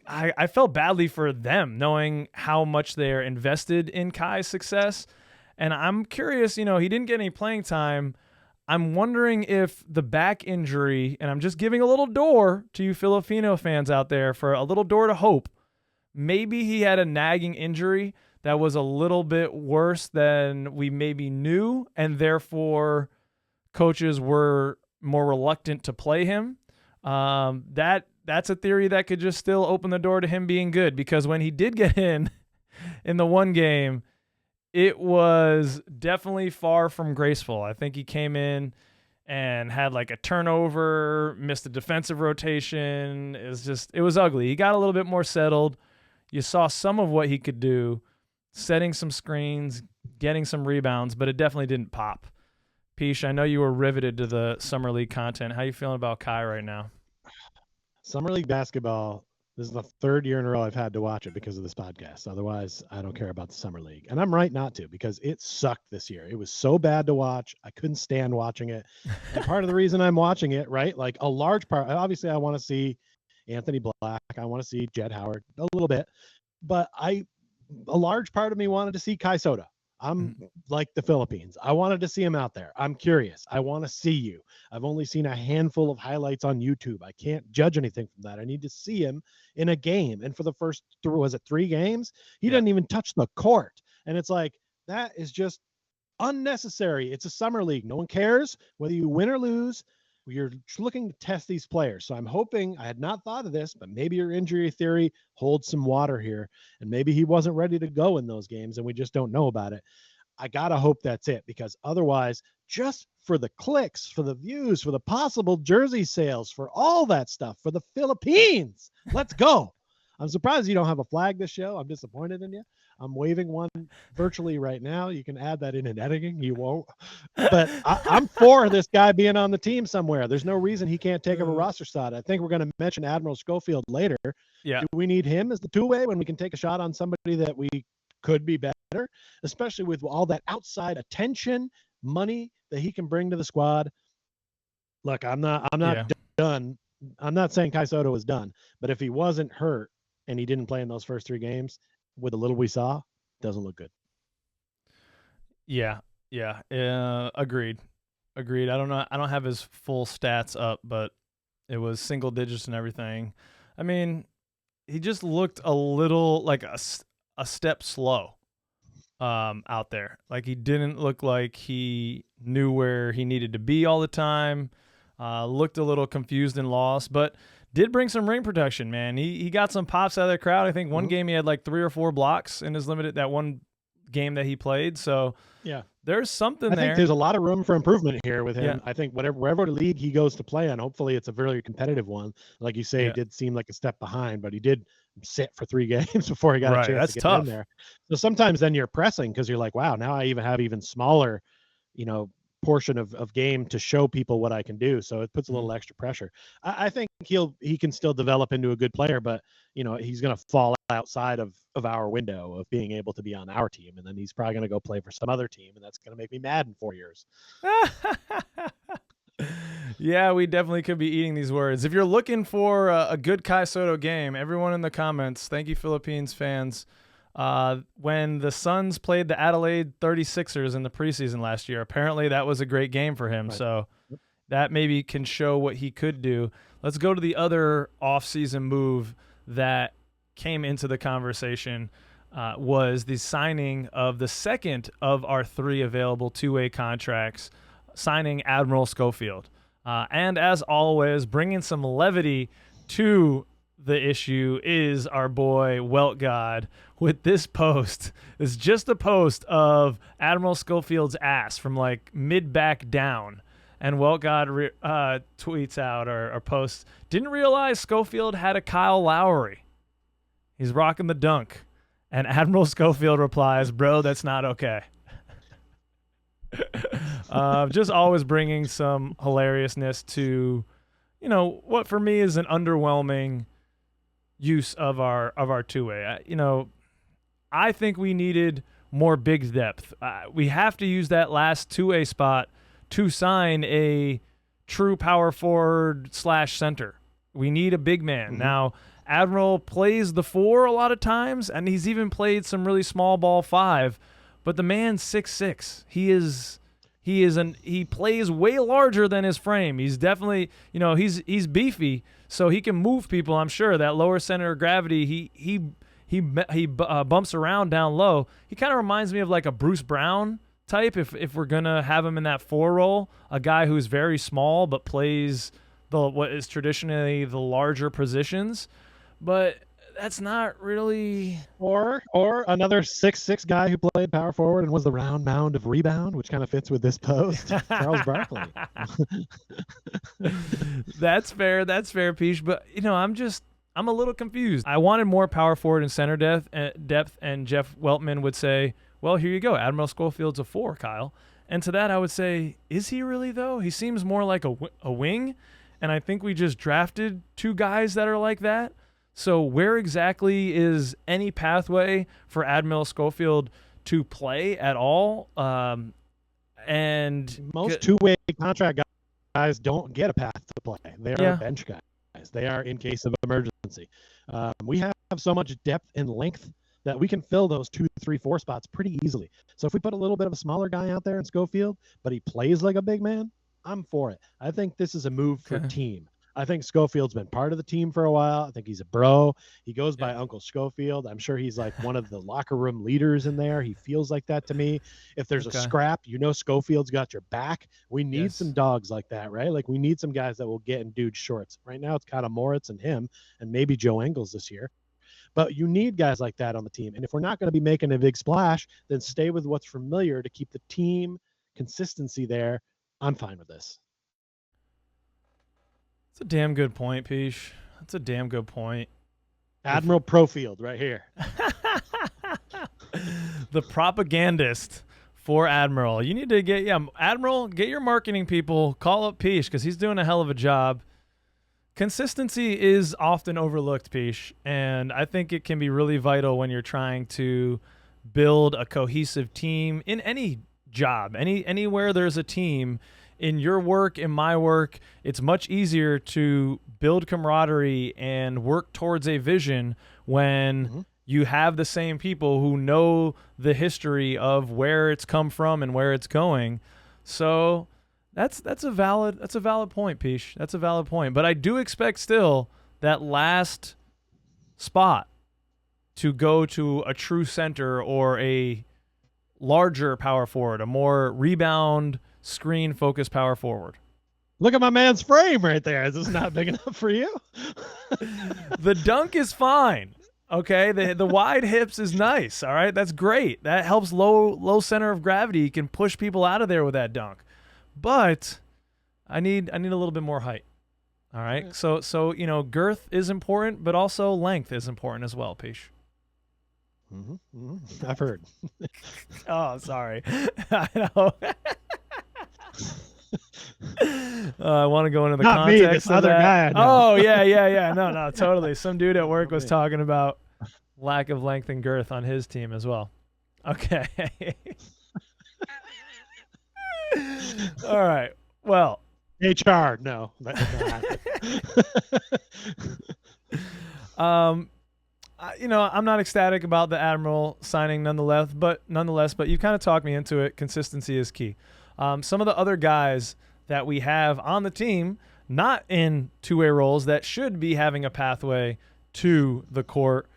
I felt badly for them, knowing how much they're invested in Kai's success. And I'm curious, he didn't get any playing time. I'm wondering if the back injury, and I'm just giving a little door to you Filipino fans out there for a little door to hope. Maybe he had a nagging injury that was a little bit worse than we maybe knew, and therefore coaches were more reluctant to play him. That's a theory that could just still open the door to him being good, because when he did get in the one game, it was definitely far from graceful. I think he came in and had like a turnover, missed a defensive rotation. It was ugly. He got a little bit more settled. You saw some of what he could do, setting some screens, getting some rebounds, but it definitely didn't pop. Peach, I know you were riveted to the Summer League content. How you feeling about Kai right now? Summer League basketball, this is the third year in a row I've had to watch it because of this podcast. Otherwise, I don't care about the Summer League. And I'm right not to, because it sucked this year. It was so bad to watch. I couldn't stand watching it. And part of the reason I'm watching it, right? Like a large part, obviously I want to see Anthony Black. I want to see Jed Howard a little bit. But a large part of me wanted to see Kai Sotto. I'm like the Philippines. I wanted to see him out there. I'm curious. I want to see you. I've only seen a handful of highlights on YouTube. I can't judge anything from that. I need to see him in a game. And for the first, was it 3 games? He didn't even touch the court. And it's like, that is just unnecessary. It's a summer league. No one cares whether you win or lose. You're looking to test these players. So I'm hoping, I had not thought of this, but maybe your injury theory holds some water here. And maybe he wasn't ready to go in those games and we just don't know about it. I got to hope that's it, because otherwise, just for the clicks, for the views, for the possible jersey sales, for all that stuff, for the Philippines, let's go. I'm surprised you don't have a flag this show. I'm disappointed in you. I'm waving one virtually right now. You can add that in editing. You won't. But I'm for this guy being on the team somewhere. There's no reason he can't take up a roster spot. I think we're going to mention Admiral Schofield later. Yeah. Do we need him as the two-way when we can take a shot on somebody that we could be better, especially with all that outside attention, money that he can bring to the squad? Look, I'm not done. I'm not saying Kai Sotto is done, but if he wasn't hurt and he didn't play in those first 3 games, with the little we saw, doesn't look good. Yeah. Agreed. I don't know. I don't have his full stats up, but it was single digits and everything. I mean, he just looked a little like a step slow out there. Like he didn't look like he knew where he needed to be all the time. Looked a little confused and lost, but did bring some ring protection, man. He got some pops out of the crowd. I think one game he had like 3 or 4 blocks in his limited, that one game that he played. So yeah, there's something there. I think there's a lot of room for improvement here with him. Yeah. I think wherever the league he goes to play on, hopefully it's a very competitive one. Like you say, It did seem like a step behind, but he did sit for 3 games before he got a chance to get in there. So sometimes then you're pressing because you're like, wow, now I have even smaller, portion of game to show people what I can do. So it puts a little extra pressure. I think he can still develop into a good player, but he's going to fall outside of our window of being able to be on our team. And then he's probably going to go play for some other team. And that's going to make me mad in 4 years. Yeah, we definitely could be eating these words. If you're looking for a good Kai Sotto game, everyone in the comments, thank you, Philippines fans. When the Suns played the Adelaide 36ers in the preseason last year, apparently that was a great game for him. Right. So that maybe can show what he could do. Let's go to the other offseason move that came into the conversation, was the signing of the second of our 3 available 2-way contracts, signing Admiral Schofield. And as always, bringing some levity to the issue is our boy Welt God with this post. It's just a post of Admiral Schofield's ass from like mid back down. And Welt God tweets out or posts, didn't realize Schofield had a Kyle Lowry. He's rocking the dunk. And Admiral Schofield replies, bro, that's not okay. Just always bringing some hilariousness to, what for me is an underwhelming use of our 2-way. I think we needed more big depth. We have to use that last 2-way spot to sign a true power forward / center. We need a big man. Mm-hmm. Now, Admiral plays the 4 a lot of times, and he's even played some really small ball 5, but the man's 6'6". He plays way larger than his frame. He's definitely, he's beefy, so he can move people. I'm sure that lower center of gravity, he bumps around down low. He kind of reminds me of like a Bruce Brown type. If we're gonna have him in that 4 role, a guy who's very small but plays what is traditionally the larger positions, but that's not really. Or another 6'6" guy who played power forward and was the round mound of rebound, which kind of fits with this post. Charles Barkley. That's fair, Peach. But I'm a little confused. I wanted more power forward and center depth, and Jeff Weltman would say, well, here you go. Admiral Schofield's a 4, Kyle. And to that, I would say, is he really though? He seems more like a wing. and I think we just drafted 2 guys that are like that. So where exactly is any pathway for Admiral Schofield to play at all? And most two-way contract guys don't get a path to play. They are Yeah. bench guys. They are in case of emergency. We have so much depth and length that we can fill those 2, 3, 4 spots pretty easily. So if we put a little bit of a smaller guy out there in Schofield, but he plays like a big man, I'm for it. I think this is a move for team. I think Schofield's been part of the team for a while. I think he's a bro. He goes by Uncle Schofield. I'm sure he's like one of the locker room leaders in there. He feels like that to me. If there's a scrap, Schofield's got your back. We need some dogs like that, right? Like we need some guys that will get in dude's shorts. Right now it's kind of Moritz and him and maybe Joe Engels this year. But you need guys like that on the team. And if we're not going to be making a big splash, then stay with what's familiar to keep the team consistency there. I'm fine with this. That's a damn good point, Peach. That's a damn good point. Admiral Profield right here. The propagandist for Admiral. You need to get, Admiral, get your marketing people, call up Peach because he's doing a hell of a job. Consistency is often overlooked, Peach, and I think it can be really vital when you're trying to build a cohesive team in any job, anywhere there's a team. In your work, in my work, it's much easier to build camaraderie and work towards a vision when you have the same people who know the history of where it's come from and where it's going. So that's a valid point, Peach. That's a valid point. But I do expect still that last spot to go to a true center or a larger power forward, a more rebound screen focused power forward. Look at my man's frame right there. Is this not big enough for you? The dunk is fine. Okay, the wide hips is nice. All right, that's great. That helps low center of gravity. You can push people out of there with that dunk. But I need a little bit more height. All right. Yeah. So girth is important, but also length is important as well, Peach. I've heard. Oh, sorry. I know. I want to go into the Not context me, this of other that. guy I know. Oh, yeah. No, totally. Some dude at work was talking about lack of length and girth on his team as well. Okay. All right. Well, HR, no. I'm not ecstatic about the Admiral signing nonetheless, but you kind of talked me into it. Consistency is key. Some of the other guys that we have on the team, not in two-way roles, that should be having a pathway to the court,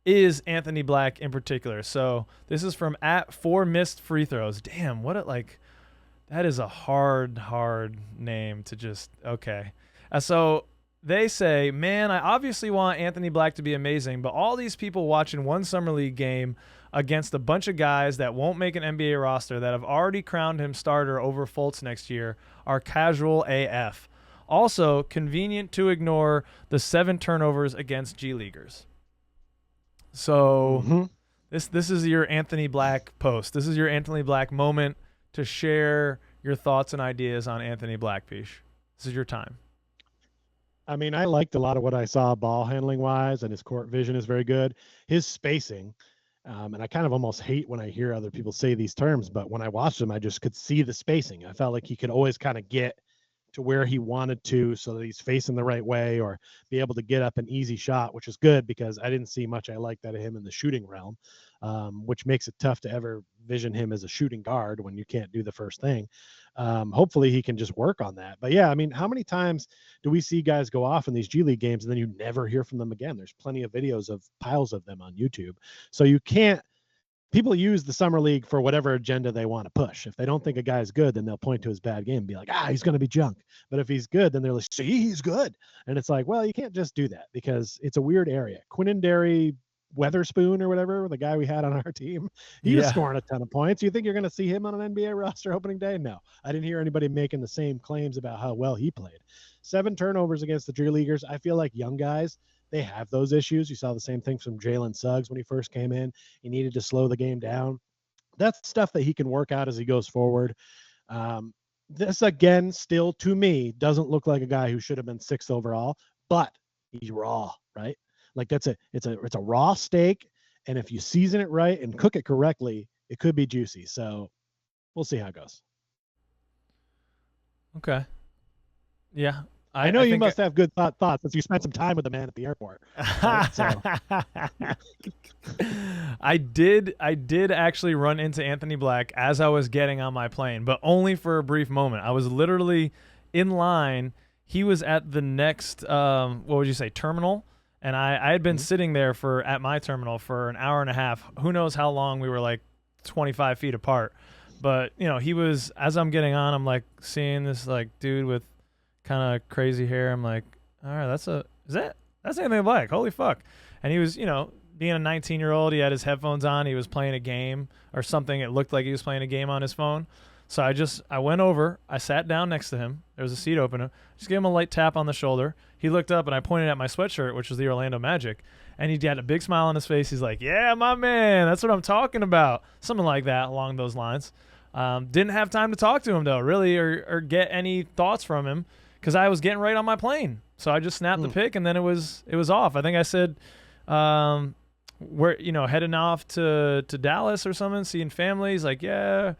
is Anthony Black in particular. So this is from @4 missed free throws. Damn, that is a hard name to just, okay. So they say, man, I obviously want Anthony Black to be amazing, but all these people watching one summer league game against a bunch of guys that won't make an NBA roster that have already crowned him starter over Fultz next year are casual AF. Also, convenient to ignore the 7 turnovers against G Leaguers. So this is your Anthony Black post. This is your Anthony Black moment to share your thoughts and ideas on Anthony Black, Peach. This is your time. I mean, I liked a lot of what I saw ball handling wise, and his court vision is very good. His spacing, and I kind of almost hate when I hear other people say these terms, but when I watched him, I just could see the spacing. I felt like he could always kind of get to where he wanted to so that he's facing the right way or be able to get up an easy shot, which is good because I didn't see much I liked that of him in the shooting realm, which makes it tough to ever vision him as a shooting guard when you can't do the first thing. Hopefully he can just work on that. But yeah, I mean, how many times do we see guys go off in these G League games and then you never hear from them again? There's plenty of videos of piles of them on YouTube. So you can't, people use the summer league for whatever agenda they want to push. If they don't think a guy is good, then they'll point to his bad game and be like, he's going to be junk. But if he's good, then they're like, see, he's good. And it's like, well, you can't just do that because it's a weird area. Quinnendary Weatherspoon or whatever, the guy we had on our team, he was scoring a ton of points. You think you're going to see him on an NBA roster opening day? No, I didn't hear anybody making the same claims about how well he played. 7 turnovers against the G Leaguers. I feel like young guys, they have those issues. You saw the same thing from Jalen Suggs when he first came in. He needed to slow the game down. That's stuff that he can work out as he goes forward. This again, still to me, doesn't look like a guy who should have been 6th overall, but he's raw, right? Like it's a raw steak, and if you season it right and cook it correctly, it could be juicy. So we'll see how it goes. Okay. Yeah. I know you must have good thoughts since you spent some time with the man at the airport. Right? So. I did actually run into Anthony Black as I was getting on my plane, but only for a brief moment. I was literally in line. He was at the next, what would you say, terminal? And I had been sitting there at my terminal for an hour and a half. Who knows how long we were, like 25 feet apart. But, he was, as I'm getting on, I'm like seeing this like dude with kind of crazy hair. I'm like, all right, that's Anthony Black. Holy fuck. And he was, being a 19-year-old, he had his headphones on. He was playing a game or something. It looked like he was playing a game on his phone. So I went over. I sat down next to him. There was a seat open. Just gave him a light tap on the shoulder. He looked up, and I pointed at my sweatshirt, which was the Orlando Magic. And he had a big smile on his face. He's like, yeah, my man. That's what I'm talking about. Something like that along those lines. Didn't have time to talk to him, though, really, or get any thoughts from him because I was getting right on my plane. So I just snapped the pic, and then it was off. I think I said, we're heading off to Dallas or something, seeing family. He's like, yeah,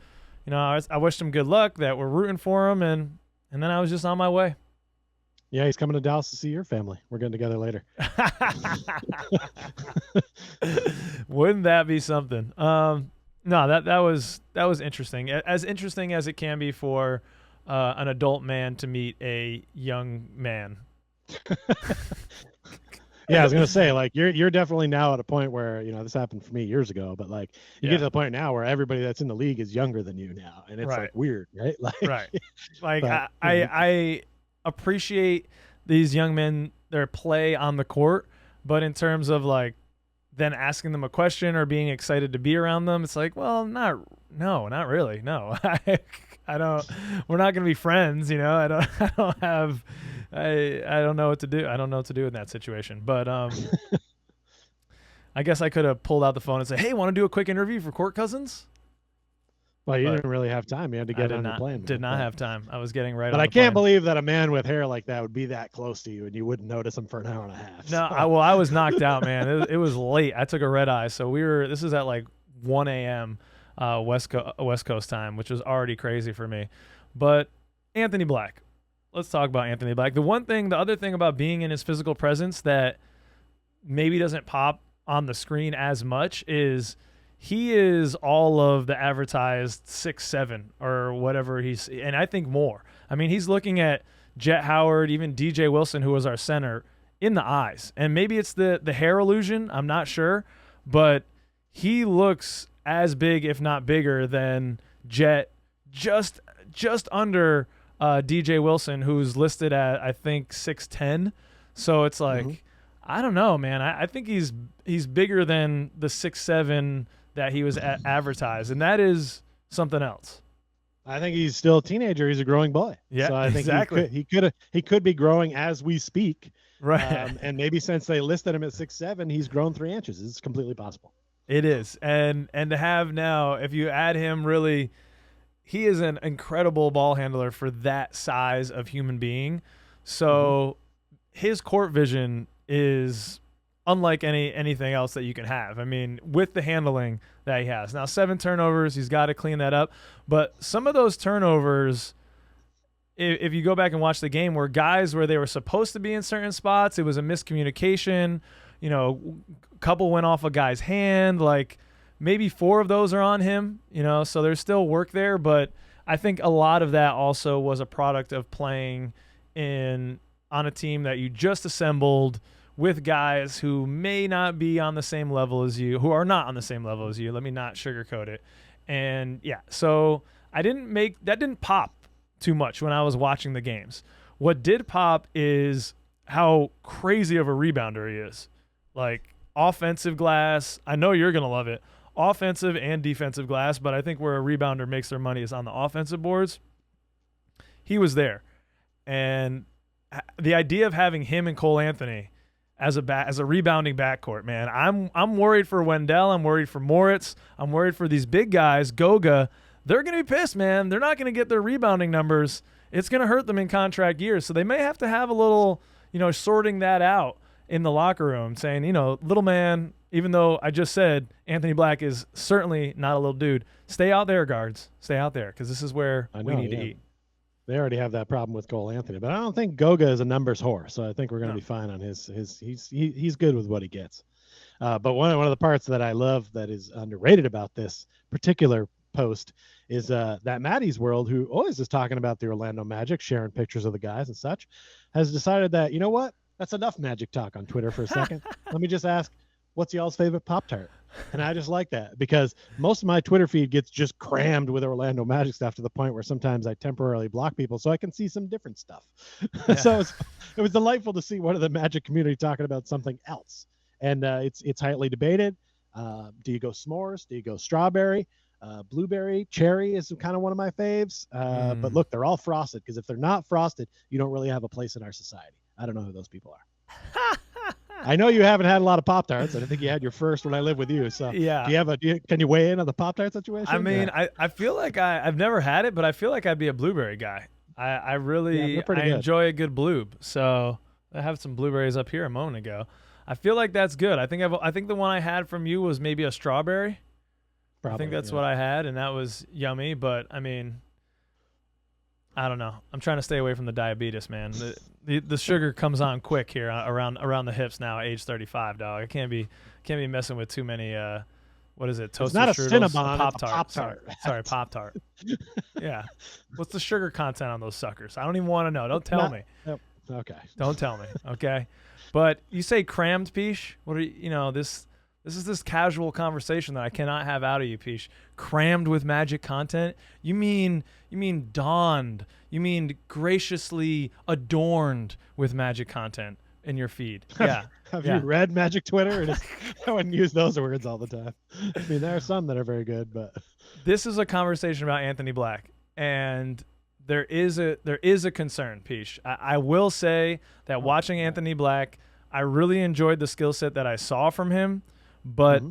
I wished him good luck, that we're rooting for him, and then I was just on my way. Yeah, he's coming to Dallas to see your family. We're getting together later. Wouldn't that be something? No, that was interesting. As interesting as it can be for an adult man to meet a young man. Yeah, I was gonna say, like, you're definitely now at a point where this happened for me years ago, but like you get to the point now where everybody that's in the league is younger than you now, and it's like weird, right? Like, right. Like but, I appreciate these young men, their play on the court, but in terms of like then asking them a question or being excited to be around them, it's like, well, not really, no. I don't. We're not gonna be friends, I don't have. I don't know what to do. I don't know what to do in that situation. But I guess I could have pulled out the phone and said, "Hey, want to do a quick interview for Court Cousins?" Well, you didn't really have time. You had to get on the plane. Did not have time. I was getting right on the plane. But I can't believe that a man with hair like that would be that close to you and you wouldn't notice him for an hour and a half. No, I was knocked out, man. It was late. I took a red eye, so this is at like 1 a.m. West Coast time, which was already crazy for me. But Anthony Black. Let's talk about Anthony Black. The other thing about being in his physical presence that maybe doesn't pop on the screen as much is he is all of the advertised 6'7" or whatever and I think more. I mean, he's looking at Jet Howard, even DJ Wilson, who was our center, in the eyes. And maybe it's the hair illusion. I'm not sure. But he looks as big, if not bigger, than Jet, just under DJ Wilson, who's listed at, I think, 6'10". So it's like, I don't know, man. I think he's bigger than the 6'7" that he was advertised, and that is something else. I think he's still a teenager. He's a growing boy. Yeah, so I think exactly. He could be growing as we speak. Right. And maybe since they listed him at 6'7", he's grown 3 inches. It's completely possible. It is, and to have now, if you add him, really. He is an incredible ball handler for that size of human being. So his court vision is unlike anything else that you can have. I mean, with the handling that he has. Now, 7 turnovers, he's got to clean that up. But some of those turnovers, if you go back and watch the game, were guys where they were supposed to be in certain spots. It was a miscommunication. A couple went off a guy's hand, like – maybe 4 of those are on him, so there's still work there. But I think a lot of that also was a product of playing on a team that you just assembled with guys who may not be on the same level as you, who are not on the same level as you. Let me not sugarcoat it. And yeah, so that didn't pop too much when I was watching the games. What did pop is how crazy of a rebounder he is. Like offensive glass. I know you're going to love it. Offensive and defensive glass, but I think where a rebounder makes their money is on the offensive boards. He was there. And the idea of having him and Cole Anthony as a rebounding backcourt, man, I'm worried for Wendell. I'm worried for Moritz. I'm worried for these big guys, Goga, they're going to be pissed, man. They're not going to get their rebounding numbers. It's going to hurt them in contract years. So they may have to have a little, sorting that out in the locker room, saying, little man, even though I just said Anthony Black is certainly not a little dude, stay out there, guards. Stay out there, because this is where we need to eat. They already have that problem with Cole Anthony, but I don't think Goga is a numbers whore, so I think we're going to be fine on his. He's good with what he gets. But one of the parts that I love that is underrated about this particular post is that Maddie's World, who always is talking about the Orlando Magic, sharing pictures of the guys and such, has decided that, you know what? That's enough Magic talk on Twitter for a second. Let me just ask, what's y'all's favorite Pop-Tart? And I just like that because most of my Twitter feed gets just crammed with Orlando Magic stuff to the point where sometimes I temporarily block people so I can see some different stuff. Yeah. So it was delightful to see one of the Magic community talking about something else. And it's highly debated. Do you go s'mores? Do you go strawberry? Blueberry, cherry is kind of one of my faves. But look, they're all frosted because if they're not frosted, you don't really have a place in our society. I don't know who those people are. I know you haven't had a lot of Pop-Tarts. I think you had your first when I lived with you. So yeah. Can you weigh in on the Pop-Tart situation? I mean, yeah. I feel like I've never had it, but I feel like I'd be a blueberry guy. I really enjoy a good bloob. So I have some blueberries up here a moment ago. I feel like that's good. I think the one I had from you was maybe a strawberry. Probably, I think that's what I had, and that was yummy. But I mean, I don't know. I'm trying to stay away from the diabetes, man. The sugar comes on quick here around the hips now, age 35, dog. I can't be messing with too many. What is it? Toasted strudels? It's not a Cinnabon, Pop-Tart. Sorry, Pop-Tart. Yeah. What's the sugar content on those suckers? I don't even want to know. Don't tell me. Yep. Okay. Don't tell me. Okay. But you say crammed, Peach? What are you? This is this casual conversation that I cannot have out of you, Peach. Crammed with Magic content? You mean donned? You mean graciously adorned with Magic content in your feed? Yeah. Have you read Magic Twitter? I wouldn't use those words all the time. I mean, there are some that are very good, but this is a conversation about Anthony Black, and there is a concern, Peach. I will say that watching Anthony Black, I really enjoyed the skill set that I saw from him, but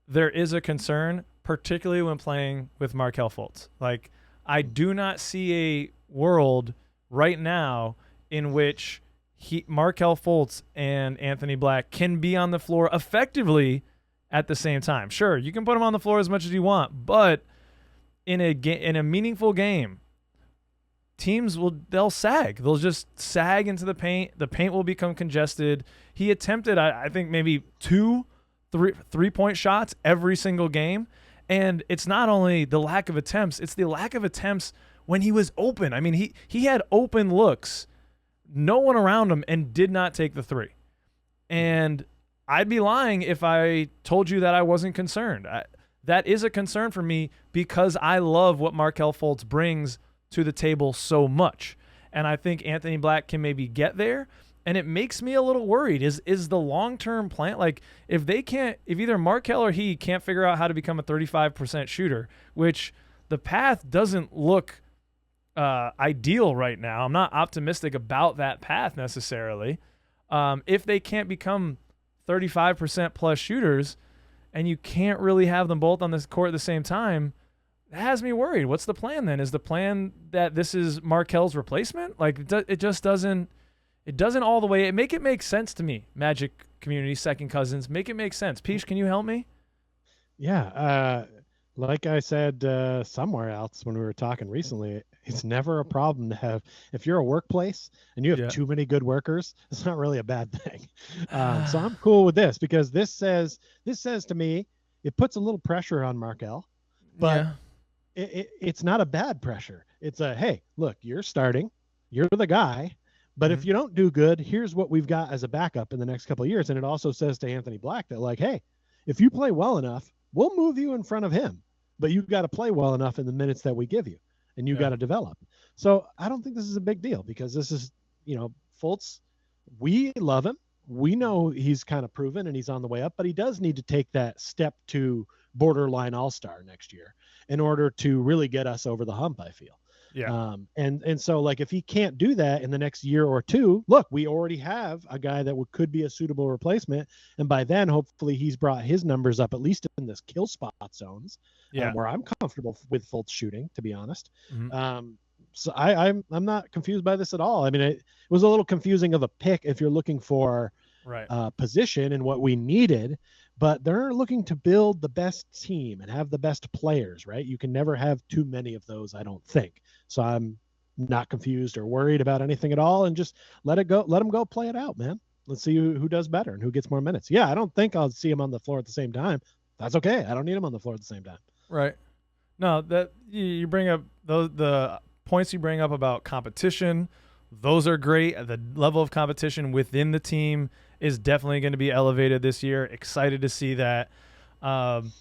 there is a concern, particularly when playing with Markelle Fultz. Like, I do not see a world right now in which Markelle Fultz and Anthony Black can be on the floor effectively at the same time. Sure, you can put them on the floor as much as you want, but in a meaningful game, teams they'll sag. They'll just sag into the paint. The paint will become congested. He attempted, I think, maybe 2 3-point shots every single game. And it's not only the lack of attempts, it's the lack of attempts when he was open. I mean, he had open looks, no one around him, and did not take the three. And I'd be lying if I told you that I wasn't concerned. That is a concern for me because I love what Markelle Fultz brings to the table so much. And I think Anthony Black can maybe get there. And it makes me a little worried. Is the long-term plan, like, if either Markelle or he can't figure out how to become a 35% shooter, which the path doesn't look ideal right now. I'm not optimistic about that path necessarily. If they can't become 35% plus shooters and you can't really have them both on this court at the same time, that has me worried. What's the plan then? Is the plan that this is Markelle's replacement? Like, it just doesn't. It doesn't all the way. Make it make sense to me. Magic community, second cousins. Make it make sense. Peach, can you help me? Yeah. Like I said somewhere else when we were talking recently, it's never a problem to have. If you're a workplace and you have too many good workers, it's not really a bad thing. So I'm cool with this because this says to me, it puts a little pressure on Markelle, but it's not a bad pressure. It's hey, look, you're starting. You're the guy. But if you don't do good, here's what we've got as a backup in the next couple of years. And it also says to Anthony Black that, like, hey, if you play well enough, we'll move you in front of him. But you've got to play well enough in the minutes that we give you, and you got to develop. So I don't think this is a big deal because this is, Fultz, we love him. We know he's kind of proven and he's on the way up, but he does need to take that step to borderline all-star next year in order to really get us over the hump, I feel. Yeah. And so like if he can't do that in the next year or two, look, we already have a guy that could be a suitable replacement, and by then hopefully he's brought his numbers up at least in this kill spot zones, Yeah. where I'm comfortable with Fultz shooting, to be honest. Mhm. So I'm not confused by this at all. I mean, it was a little confusing of a pick if you're looking for Right. position and what we needed, but they're looking to build the best team and have the best players, right? You can never have too many of those, I don't think. So I'm not confused or worried about anything at all, and just let them go play it out, man. Let's see who does better and who gets more minutes. Yeah, I don't think I'll see him on the floor at the same time. That's okay. I don't need him on the floor at the same time. Right. No, that you bring up the points you bring up about competition. Those are great. The level of competition within the team is definitely going to be elevated this year. Excited to see that. And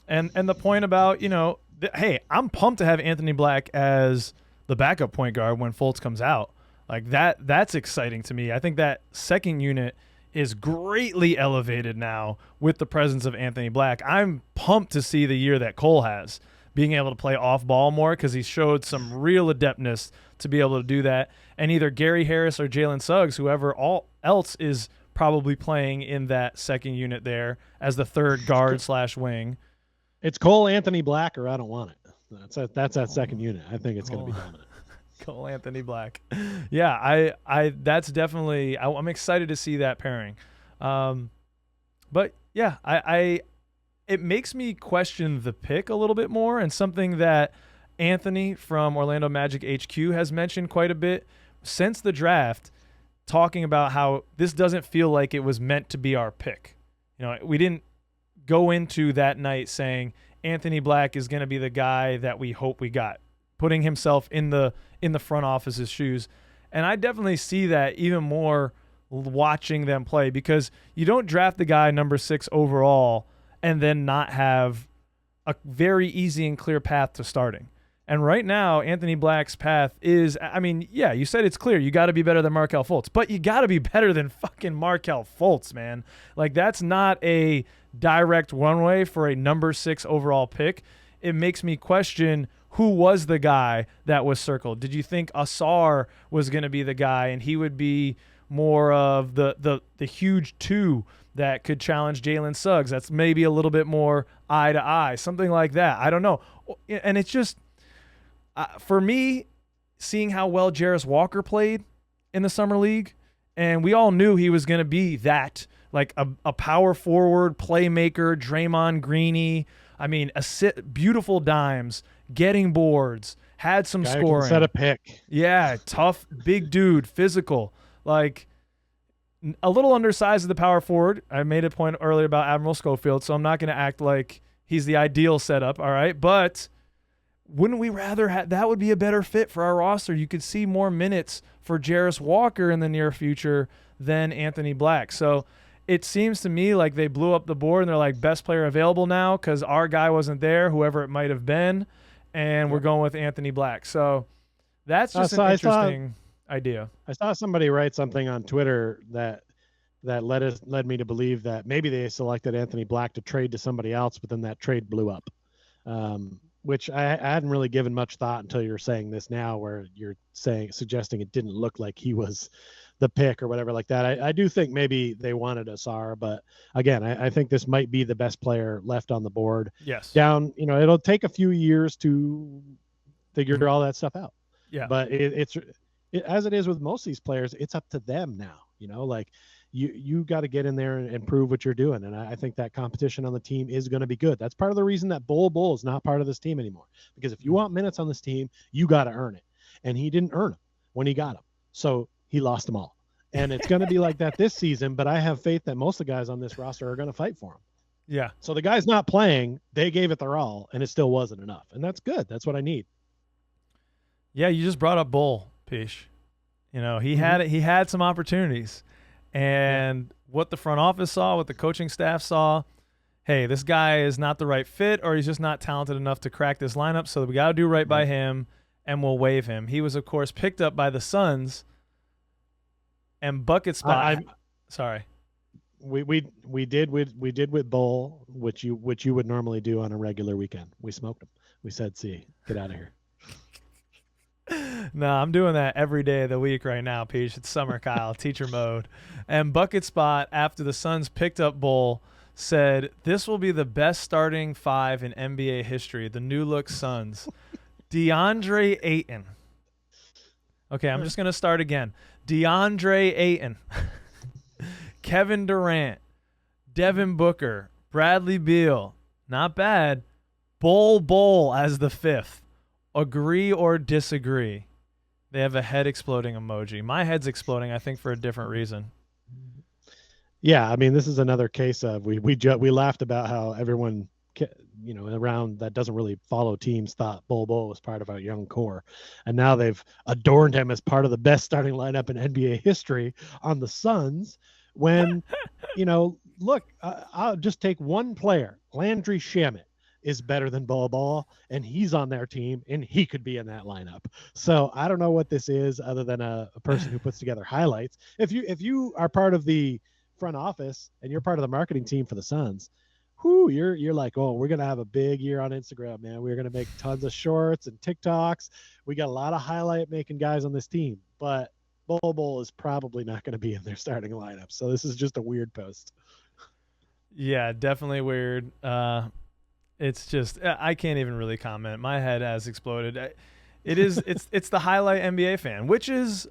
the point about, hey, I'm pumped to have Anthony Black as the backup point guard when Fultz comes out. Like that's exciting to me. I think that second unit is greatly elevated now with the presence of Anthony Black. I'm pumped to see the year that Cole has, being able to play off ball more, because he showed some real adeptness to be able to do that. And either Gary Harris or Jalen Suggs, whoever else is probably playing in that second unit there as the third guard / wing. It's Cole Anthony Black, or I don't want it. That's that second unit. I think it's going to be dominant. Cole Anthony Black. Yeah, I that's definitely, I'm excited to see that pairing. But yeah, it makes me question the pick a little bit more, and something that Anthony from Orlando Magic HQ has mentioned quite a bit since the draft, talking about how this doesn't feel like it was meant to be our pick. We didn't go into that night saying Anthony Black is going to be the guy that we hope we got, putting himself in the front office's shoes. And I definitely see that even more watching them play, because you don't draft the guy number 6 overall and then not have a very easy and clear path to starting. And right now, Anthony Black's path is, yeah, you said it's clear. You got to be better than Markelle Fultz, but you got to be better than fucking Markelle Fultz, man. Like, that's not a direct runway for a number 6 overall pick. It makes me question, who was the guy that was circled? Did you think Asar was going to be the guy, and he would be more of the huge 2 that could challenge Jalen Suggs? That's maybe a little bit more eye to eye, something like that. I don't know. And it's just, for me, seeing how well Jarris Walker played in the Summer League, and we all knew he was going to be that, like a power forward, playmaker, Draymond Greeny. Beautiful dimes, getting boards, had some Guy scoring. Can set a pick. Yeah, tough, big dude, physical. Like, a little undersized at the power forward. I made a point earlier about Admiral Schofield, so I'm not going to act like he's the ideal setup, all right? But wouldn't we rather have, that would be a better fit for our roster? You could see more minutes for Jarris Walker in the near future than Anthony Black. So it seems to me like they blew up the board and they're like, best player available now because our guy wasn't there, whoever it might have been, and we're going with Anthony Black. So that's just an interesting idea. I saw somebody write something on Twitter that led me to believe that maybe they selected Anthony Black to trade to somebody else, but then that trade blew up. Which I hadn't really given much thought until you're saying this now, where you're suggesting it didn't look like he was the pick or whatever like that. I do think maybe they wanted Asar, but again, I think this might be the best player left on the board. Yes. Down, it'll take a few years to figure all that stuff out. Yeah. But it's as it is with most of these players, it's up to them now. Like you got to get in there and prove what you're doing. And I think that competition on the team is going to be good. That's part of the reason that Bull is not part of this team anymore. Because if you want minutes on this team, you got to earn it. And he didn't earn them when he got them. So he lost them all. And it's going to be like that this season, but I have faith that most of the guys on this roster are going to fight for him. Yeah. So the guys not playing, they gave it their all, and it still wasn't enough. And that's good. That's what I need. Yeah, you just brought up Bull, Pish. He had some opportunities. And what the front office saw, what the coaching staff saw, hey, this guy is not the right fit, or he's just not talented enough to crack this lineup, so we got to do right by him, and we'll waive him. He was, of course, picked up by the Suns, and bucket spot. Sorry. We did with Bull, which you would normally do on a regular weekend. We smoked him. We said, "See, get out of here." No, I'm doing that every day of the week right now, Peach. It's summer, Kyle, teacher mode. And Bucket Spot, after the Suns picked up Bull, said, this will be the best starting five in NBA history, the new look Suns. DeAndre Ayton. Okay, I'm just going to start again. DeAndre Ayton. Kevin Durant. Devin Booker. Bradley Beal. Not bad. Bol as the fifth. Agree or disagree? They have a head exploding emoji. My head's exploding, I think, for a different reason. Yeah, I mean, this is another case of we laughed about how everyone, around that doesn't really follow teams thought Bol was part of our young core, and now they've adorned him as part of the best starting lineup in NBA history on the Suns. When, look, I'll just take one player, Landry Shamet is better than Bol, and he's on their team, and he could be in that lineup. So I don't know what this is other than a person who puts together highlights. If you are part of the front office and you're part of the marketing team for the Suns, you're like, oh, we're gonna have a big year on Instagram, man. We're gonna make tons of shorts and TikToks. We got a lot of highlight making guys on this team, but Bol is probably not going to be in their starting lineup. So this is just a weird post. Yeah, definitely weird. It's just I can't even really comment. My head has exploded. It's the highlight NBA fan, which is,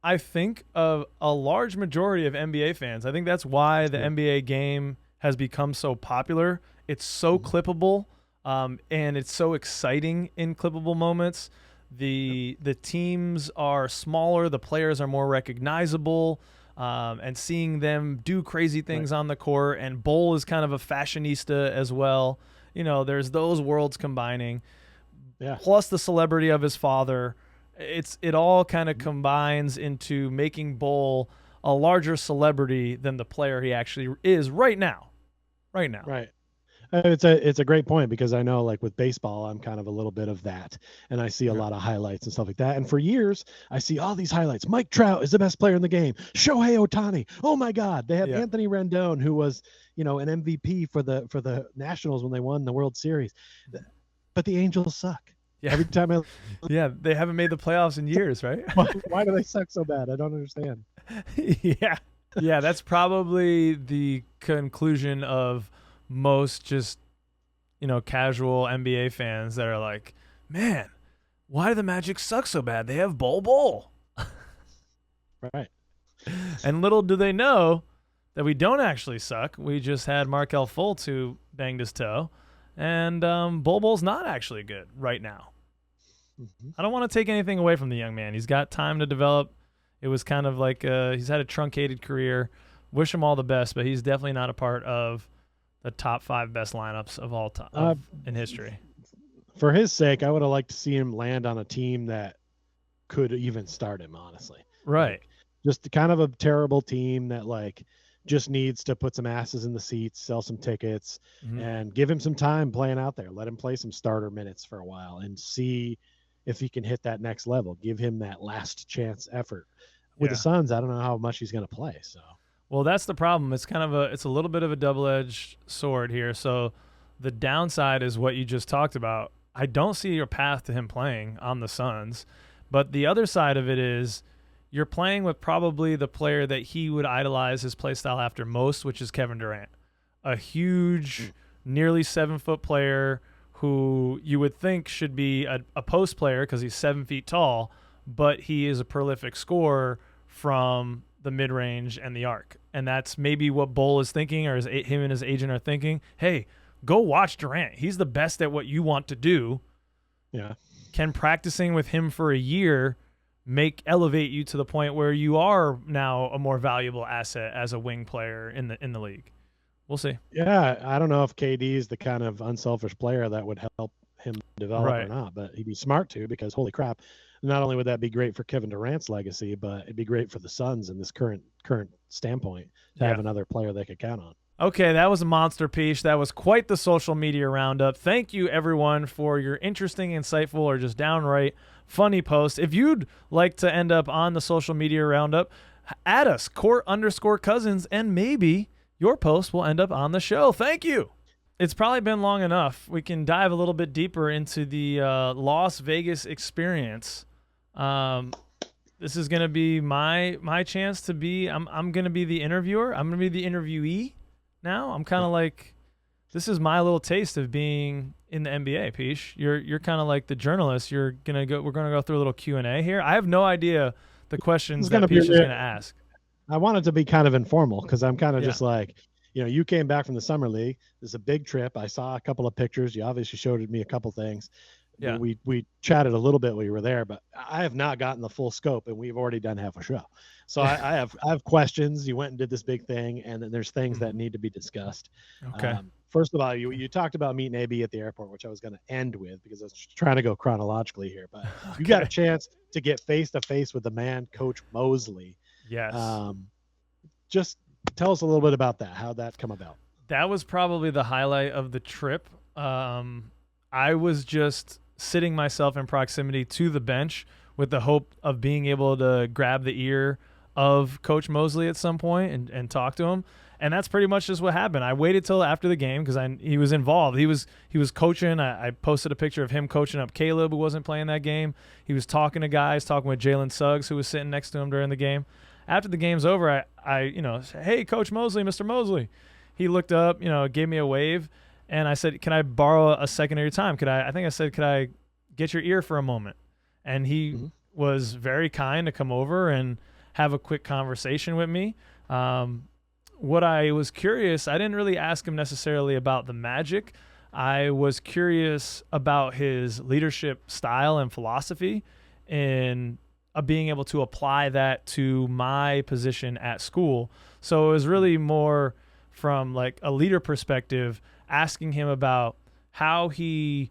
I think, a large majority of NBA fans. I think that's why the NBA game has become so popular. It's so clippable, and it's so exciting in clippable moments. The teams are smaller, the players are more recognizable, and seeing them do crazy things on the court. And Bol is kind of a fashionista as well. There's those worlds combining. Yeah. Plus the celebrity of his father. It all kind of combines into making Bol a larger celebrity than the player he actually is right now. Right. It's a great point, because I know, like with baseball, I'm kind of a little bit of that, and I see a lot of highlights and stuff like that. And for years, I see all these highlights. Mike Trout is the best player in the game. Shohei Ohtani. Oh my God, they have Anthony Rendon, who was an MVP for the Nationals when they won the World Series. But the Angels suck. Yeah. Every time they haven't made the playoffs in years, right? Why do they suck so bad? I don't understand. Yeah, that's probably the conclusion of most just, casual NBA fans that are like, man, why do the Magic suck so bad? They have Bol. Right. And little do they know that we don't actually suck. We just had Markelle Fultz who banged his toe, and Bol's not actually good right now. Mm-hmm. I don't want to take anything away from the young man. He's got time to develop. It was kind of like he's had a truncated career. Wish him all the best, but he's definitely not a part of the top 5 best lineups of all time in history. For his sake, I would have liked to see him land on a team that could even start him, honestly. Right. Like, just kind of a terrible team that just needs to put some asses in the seats, sell some tickets, and give him some time playing out there. Let him play some starter minutes for a while and see if he can hit that next level. Give him that last chance effort. With the Suns, I don't know how much he's going to play. So. Well, that's the problem. It's it's a little bit of a double-edged sword here. So the downside is what you just talked about. I don't see your path to him playing on the Suns. But the other side of it is you're playing with probably the player that he would idolize his play style after most, which is Kevin Durant. A huge, nearly 7-foot player who you would think should be a post player because he's 7 feet tall, but he is a prolific scorer from the mid-range and the arc. And that's maybe what Bol is thinking, or him and his agent are thinking, hey, go watch Durant. He's the best at what you want to do. Yeah. Can practicing with him for a year elevate you to the point where you are now a more valuable asset as a wing player in the league? We'll see. Yeah, I don't know if KD is the kind of unselfish player that would help him develop or not, but he'd be smart to, because holy crap, not only would that be great for Kevin Durant's legacy, but it'd be great for the Suns in this current standpoint to have another player they could count on. Okay, that was a monster piece. That was quite the social media roundup. Thank you, everyone, for your interesting, insightful, or just downright funny posts. If you'd like to end up on the social media roundup, add us, Court_Cousins, and maybe your post will end up on the show. Thank you. It's probably been long enough. We can dive a little bit deeper into the Las Vegas experience. This is gonna be my chance to be. I'm gonna be the interviewer. I'm gonna be the interviewee. Now I'm kind of like, this is my little taste of being in the NBA. Peach, you're kind of like the journalist. We're gonna go through a little Q&A here. I have no idea the questions that Peach is gonna ask. I want it to be kind of informal because I'm kind of just like, you came back from the summer league. This is a big trip. I saw a couple of pictures. You obviously showed me a couple things. Yeah. We chatted a little bit when you were there, but I have not gotten the full scope, and we've already done half a show. So I have questions. You went and did this big thing, and then there's things that need to be discussed. Okay. First of all, you talked about meeting AB at the airport, which I was going to end with because I was trying to go chronologically here. But you got a chance to get face to face with the man, Coach Mosley. Yes. Just tell us a little bit about that. How'd that come about? That was probably the highlight of the trip. I was just sitting myself in proximity to the bench with the hope of being able to grab the ear of Coach Mosley at some point and talk to him. And that's pretty much just what happened. I waited till after the game because he was involved. He was coaching. I posted a picture of him coaching up Caleb, who wasn't playing that game. He was talking to guys, talking with Jalen Suggs, who was sitting next to him during the game. After the game's over, I said, "Hey, Coach Mosley, Mr. Mosley." He looked up, gave me a wave, and I said, "Can I borrow a second of your time? Could I get your ear for a moment?" And he was very kind to come over and have a quick conversation with me. What I was curious, I didn't really ask him necessarily about the Magic. I was curious about his leadership style and philosophy in being able to apply that to my position at school. So it was really more from like a leader perspective, asking him about how he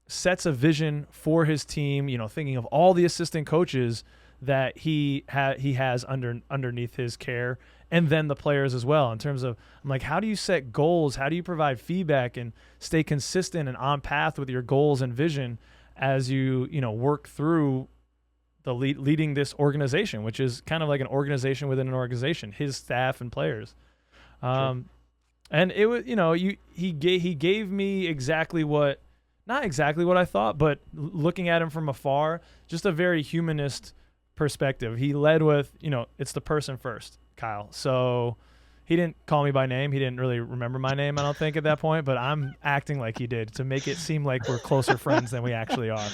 sets a vision for his team, thinking of all the assistant coaches that he has underneath his care, and then the players as well, in terms of, I'm like, how do you set goals? How do you provide feedback and stay consistent and on path with your goals and vision as you work through the leading this organization, which is kind of like an organization within an organization, his staff and players. And it was, he gave me not exactly what I thought, but looking at him from afar, just a very humanist perspective. He led with, it's the person first, Kyle. So he didn't call me by name. He didn't really remember my name, I don't think, at that point, but I'm acting like he did to make it seem like we're closer friends than we actually are.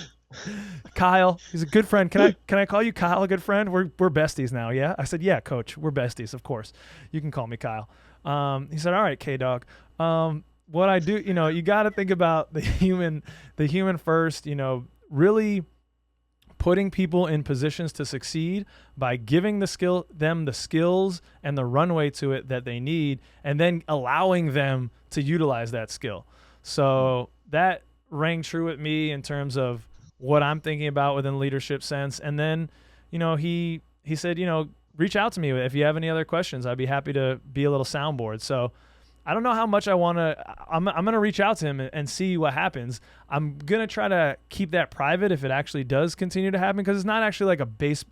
Kyle, he's a good friend. Can I call you Kyle, a good friend? We're besties now, yeah? I said, yeah, Coach, we're besties, of course. You can call me Kyle. He said, all right, K-Dog. What I do, you got to think about the human first, really putting people in positions to succeed by giving them the skills and the runway to it that they need, and then allowing them to utilize that skill. So that rang true with me in terms of what I'm thinking about within leadership sense. And then, he said, reach out to me if you have any other questions. I'd be happy to be a little soundboard. So I don't know how much I want to, I'm going to reach out to him and see what happens. I'm going to try to keep that private if it actually does continue to happen, because it's not actually like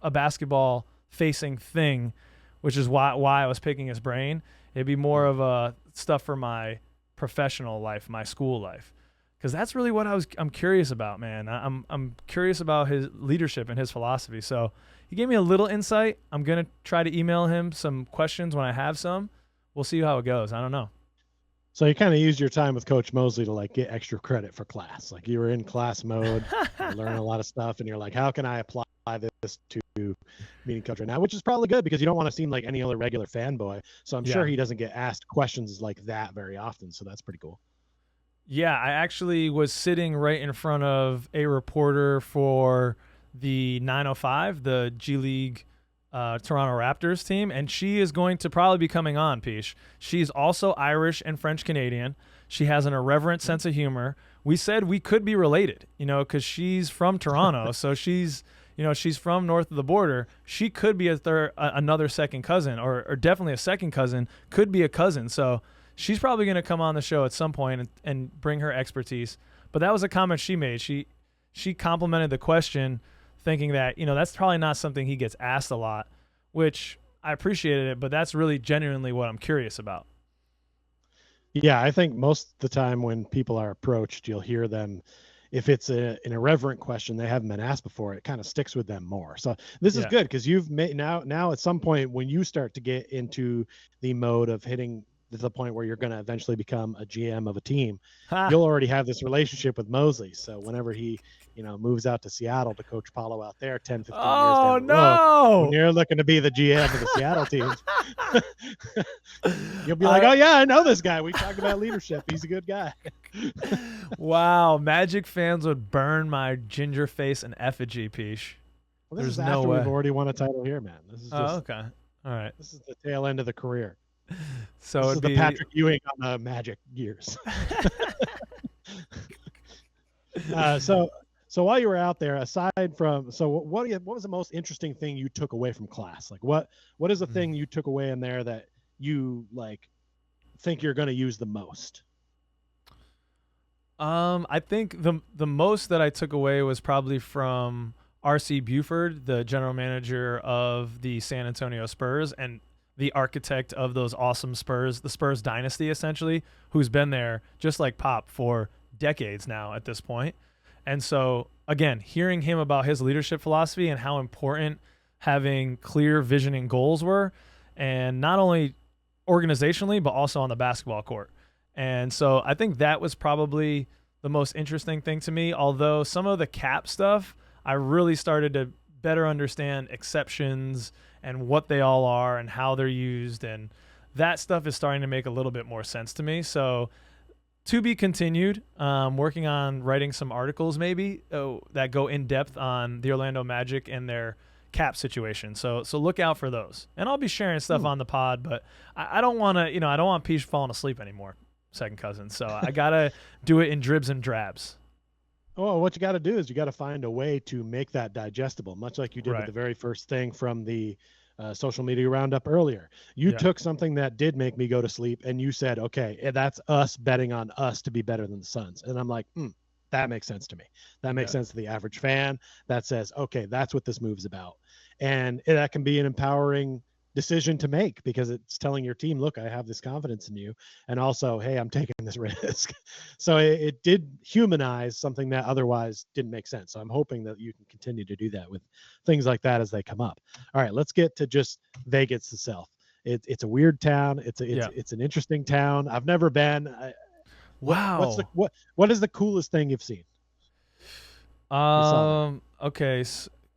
a basketball facing thing, which is why I was picking his brain. It'd be more of a stuff for my professional life, my school life. Because that's really what I'm curious about, man. I'm curious about his leadership and his philosophy. So he gave me a little insight. I'm going to try to email him some questions when I have some. We'll see how it goes. I don't know. So you kind of used your time with Coach Mosley to like get extra credit for class. Like you were in class mode, learning a lot of stuff, and you're like, how can I apply this to meeting Coach right now? Which is probably good because you don't want to seem like any other regular fanboy. So I'm sure he doesn't get asked questions like that very often. So that's pretty cool. Yeah, I actually was sitting right in front of a reporter for the 905, the G League Toronto Raptors team, and she is going to probably be coming on, Peach. She's also Irish and French Canadian. She has an irreverent sense of humor. We said we could be related, because she's from Toronto, so she's from north of the border. She could be another second cousin, or definitely a second cousin, could be a cousin. So she's probably going to come on the show at some point and bring her expertise. But that was a comment she made. She complimented the question, thinking that, that's probably not something he gets asked a lot, which I appreciated it, but that's really genuinely what I'm curious about. Yeah, I think most of the time when people are approached, you'll hear them, if it's an irreverent question they haven't been asked before, it kind of sticks with them more. So this is Yeah. good because you've made now at some point when you start to get into the mode of hitting the point where you're going to eventually become a GM of a team, Ha. you'll already have this relationship with Mosley. So whenever he, moves out to Seattle to coach Paulo out there 10, 15 years down the road, when you're looking to be the GM of the Seattle team, you'll be like, oh yeah, I know this guy. We talked about leadership. He's a good guy. Wow. Magic fans would burn my ginger face in effigy, Peach. Well, this There's is no after way. we've already won a title here, man. This is just, Okay. All right. This is the tail end of the career. So This it'd is the be Patrick Ewing on the Magic years. So while you were out there, aside from, what was the most interesting thing you took away from class? Like what is the thing you took away in there that you like think you're going to use the most? I think the most that I took away was probably from R.C. Buford, the general manager of the San Antonio Spurs and the architect of those awesome Spurs, the Spurs dynasty essentially, who's been there just like Pop for decades now at this point. And so, again, hearing him about his leadership philosophy and how important having clear vision and goals were, and not only organizationally, but also on the basketball court. And so I think that was probably the most interesting thing to me, although some of the cap stuff, I really started to better understand exceptions and what they all are and how they're used. And that stuff is starting to make a little bit more sense to me. So to be continued, working on writing some articles maybe that go in depth on the Orlando Magic and their cap situation. So look out for those. And I'll be sharing stuff on the pod, but I don't want to, I don't want Peach falling asleep anymore, second cousin. So I got to do it in dribs and drabs. Oh, what you got to do is you got to find a way to make that digestible, much like you did with the very first thing from the social media roundup earlier. You took something that did make me go to sleep and you said, okay, that's us betting on us to be better than the Suns. And I'm like, that makes sense to me. That makes sense to the average fan that says, okay, that's what this move's about. And that can be an empowering decision to make because it's telling your team, look, I have this confidence in you. And also, hey, I'm taking this risk. So it did humanize something that otherwise didn't make sense. So I'm hoping that you can continue to do that with things like that as they come up. All right, let's get to just Vegas itself. It's a weird town. It's an interesting town. I've never been. Wow. What is the coolest thing you've seen? Okay.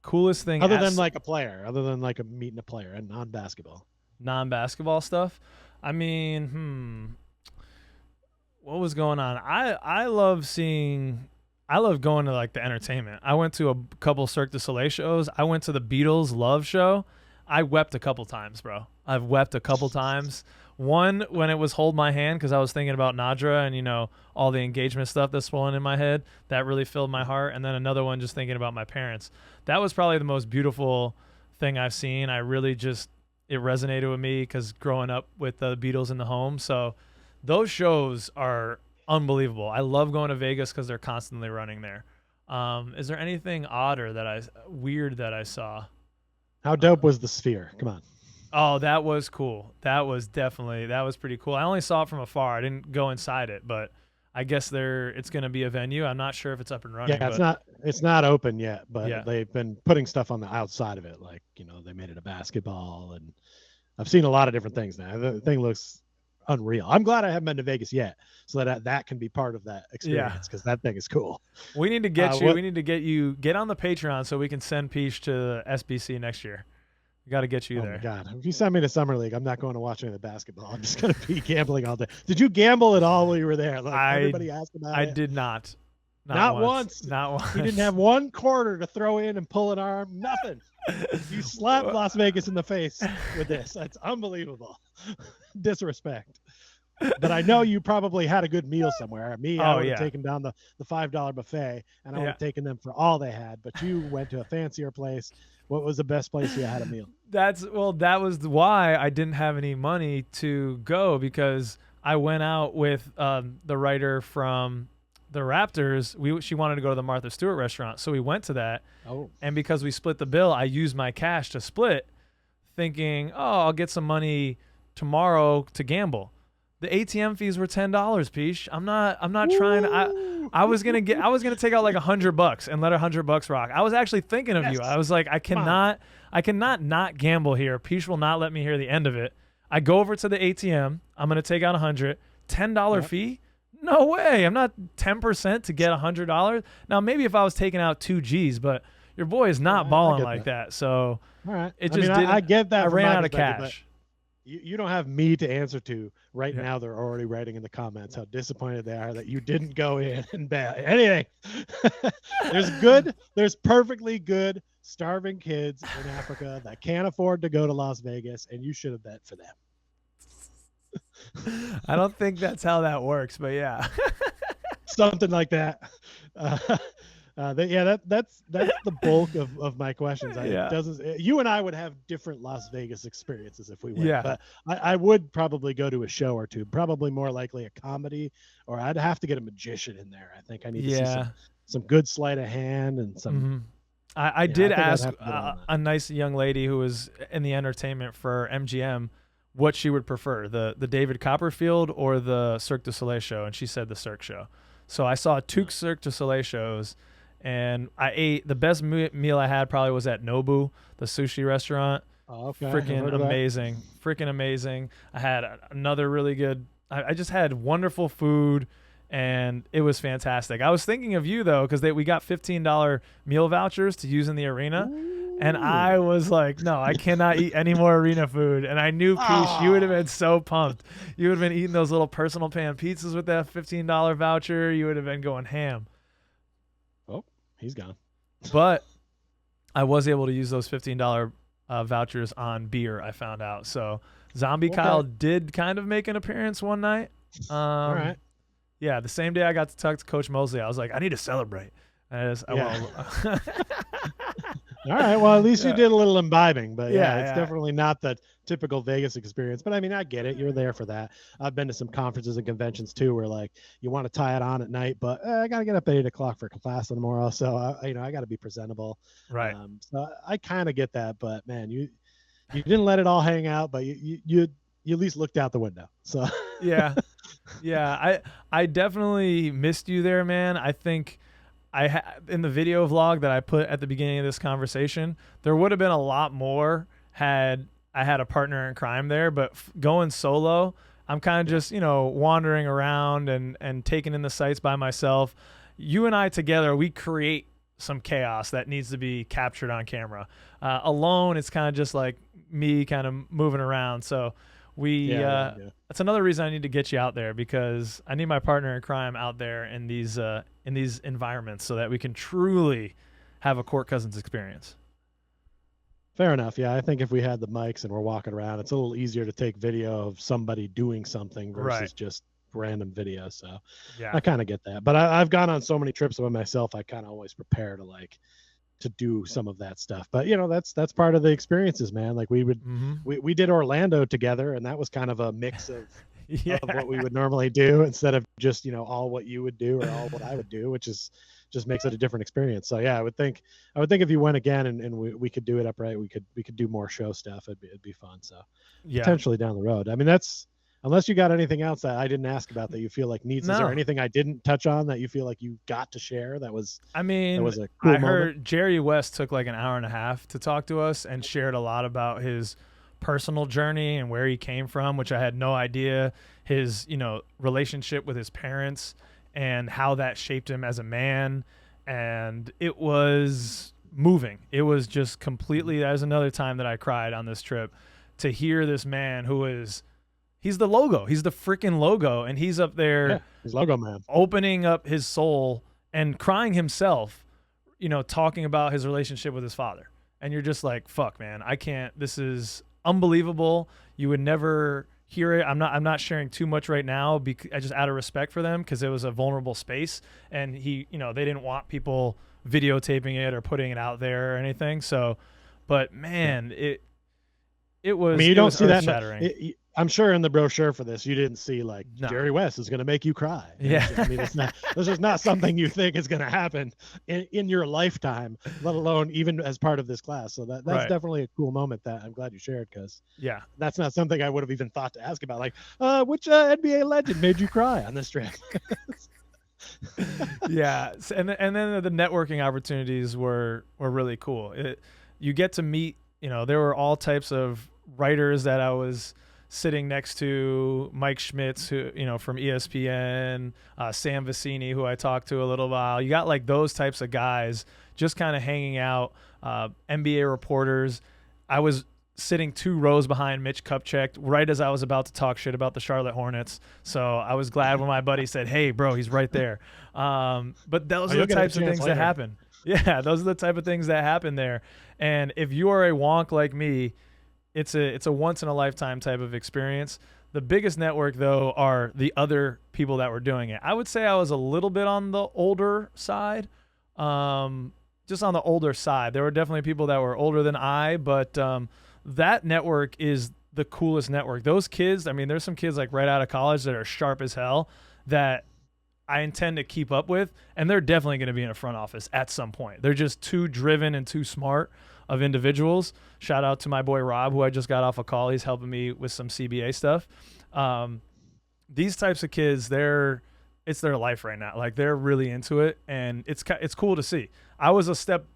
Coolest thing other than like a player, other than like meeting a player and non-basketball stuff. I mean, what was going on? I love going to like the entertainment. I went to a couple Cirque du Soleil shows. I went to the Beatles Love show. I wept a couple times, bro. I've wept a couple times. One, when it was Hold My Hand, because I was thinking about Nadra and, all the engagement stuff that's swollen in my head. That really filled my heart. And then another one just thinking about my parents. That was probably the most beautiful thing I've seen. I really it resonated with me because growing up with the Beatles in the home. So those shows are unbelievable. I love going to Vegas because they're constantly running there. Is there anything weird that I saw? How dope was the Sphere? Come on. Oh, that was cool. That was pretty cool. I only saw it from afar. I didn't go inside it, but I guess it's going to be a venue. I'm not sure if it's up and running. Yeah, it's not open yet, but they've been putting stuff on the outside of it. Like, they made it a basketball, and I've seen a lot of different things now. The thing looks unreal. I'm glad I haven't been to Vegas yet, so that can be part of that experience because that thing is cool. We need to get you. We need to get on the Patreon so we can send Peach to SBC next year. We got to get you there. Oh my God. If you send me to Summer League, I'm not going to watch any of the basketball. I'm just going to be gambling all day. Did you gamble at all while you were there? Like everybody asked about it. I did not. Not once. Not once. You didn't have one quarter to throw in and pull an arm. Nothing. You slapped Las Vegas in the face with this. That's unbelievable. Disrespect. But I know you probably had a good meal somewhere. I would have taken down the $5 buffet, and I would have taken them for all they had. But you went to a fancier place. What was the best place you had a meal? That was why I didn't have any money to go, because I went out with the writer from the Raptors. She wanted to go to the Martha Stewart restaurant, so we went to that. Oh. And because we split the bill, I used my cash to split, thinking, I'll get some money tomorrow to gamble. The ATM fees were $10, Peach. I'm not trying to, I was gonna take out like $100 and let $100 rock. I was actually thinking of you. I was like, I cannot not gamble here. Peach will not let me hear the end of it. I go over to the ATM. I'm gonna take out $10 fee. No way. I'm not 10% to get $100. Now maybe if I was taking out 2 G's, but your boy is not balling like that. So all right, it just I get that. I ran out of cash. You don't have me to answer to right now. They're already writing in the comments how disappointed they are that you didn't go in and bet anything. There's perfectly good starving kids in Africa that can't afford to go to Las Vegas, and you should have bet for them. I don't think that's how that works, but yeah. Something like that. That's the bulk of my questions. You and I would have different Las Vegas experiences if we went. Yeah. But I would probably go to a show or two, probably more likely a comedy, or I'd have to get a magician in there. I think I need to see some good sleight of hand and some. Mm-hmm. I did ask a nice young lady who was in the entertainment for MGM what she would prefer, the David Copperfield or the Cirque du Soleil show, and she said the Cirque show. So I saw 2 Cirque du Soleil shows, and I ate the best meal I had probably was at Nobu, the sushi restaurant. Oh, okay. Freaking amazing. Freaking amazing. I had another really good, I just had wonderful food, and it was fantastic. I was thinking of you, though, because we got $15 meal vouchers to use in the arena. Ooh. And I was like, no, I cannot eat any more arena food. And I knew, Peach, you would have been so pumped. You would have been eating those little personal pan pizzas with that $15 voucher. You would have been going ham. Oh, he's gone. But I was able to use those $15 vouchers on beer, I found out. So Zombie Kyle did kind of make an appearance one night. All right. Yeah, the same day I got to talk to Coach Mosley, I was like, I need to celebrate. All right. Well, at least you did a little imbibing, but it's definitely not the typical Vegas experience. But I mean, I get it. You're there for that. I've been to some conferences and conventions too, where like you want to tie it on at night, but I got to get up at 8:00 for class tomorrow, so I got to be presentable. Right. So I kind of get that, but man, you didn't let it all hang out, but you at least looked out the window. So yeah. I definitely missed you there, man. I think. In the video vlog that I put at the beginning of this conversation, there would have been a lot more had I had a partner in crime there, but going solo, I'm kind of just, wandering around and taking in the sights by myself. You and I together, we create some chaos that needs to be captured on camera. Alone, it's kind of just like me kind of moving around. So that's another reason I need to get you out there, because I need my partner in crime out there in these environments so that we can truly have a Court Cousins experience. Fair enough. Yeah, I think if we had the mics and we're walking around, it's a little easier to take video of somebody doing something versus just random video. So I kind of get that. But I've gone on so many trips by myself, I kind of always prepare to do some of that stuff. But that's part of the experiences, man. Like we did Orlando together, and that was kind of a mix of what we would normally do instead of just all what you would do or all what I would do, which is just makes it a different experience. So yeah, I would think if you went again and we could do it upright, we could do more show stuff. It'd be fun. So potentially down the road. I mean, that's, unless you got anything else that I didn't ask about that you feel like needs, is there anything I didn't touch on that you feel like you got to share? That was a cool I heard Jerry West took like an hour and a half to talk to us and shared a lot about his personal journey and where he came from, which I had no idea. His, relationship with his parents and how that shaped him as a man. And it was moving. It was just completely, that was another time that I cried on this trip, to hear this man he's the logo. He's the freaking logo. And he's up there, he's logo man, opening up his soul and crying himself, talking about his relationship with his father. And you're just like, fuck, man, I can't, this is unbelievable. You would never hear it. I'm not sharing too much right now, because just out of respect for them, because it was a vulnerable space, and they didn't want people videotaping it or putting it out there or anything. So, but man, it was. I mean, you it don't was see that. earth-shattering. I'm sure in the brochure for this, you didn't see like No. Jerry West is going to make you cry. Yeah. I mean, it's not. This is not something you think is going to happen in your lifetime, let alone even as part of this class. So that's Right. definitely a cool moment that I'm glad you shared, because Yeah. that's not something I would have even thought to ask about. Like, which NBA legend made you cry on this trip? Yeah, and then the networking opportunities were really cool. You get to meet, there were all types of writers that I was sitting next to, Mike Schmitz, who from ESPN, Sam Vecini, who I talked to a little while. You got like those types of guys just kind of hanging out, NBA reporters. I was sitting 2 rows behind Mitch Kupchak right as I was about to talk shit about the Charlotte Hornets. So I was glad when my buddy said, "Hey, bro, he's right there." But those are the types of things that happen. Yeah, those are the type of things that happen there. And if you are a wonk like me, it's a once in a lifetime type of experience. The biggest network though are the other people that were doing it. I would say I was a little bit on the older side. Just on the older side. There were definitely people that were older than I, but that network is the coolest network. Those kids, I mean, there's some kids like right out of college that are sharp as hell that I intend to keep up with, and they're definitely going to be in a front office at some point. They're just too driven and too smart of individuals. Shout out to my boy Rob, who I just got off a call. He's helping me with some CBA stuff. These types of kids, it's their life right now. Like, they're really into it, and it's cool to see. I was a step,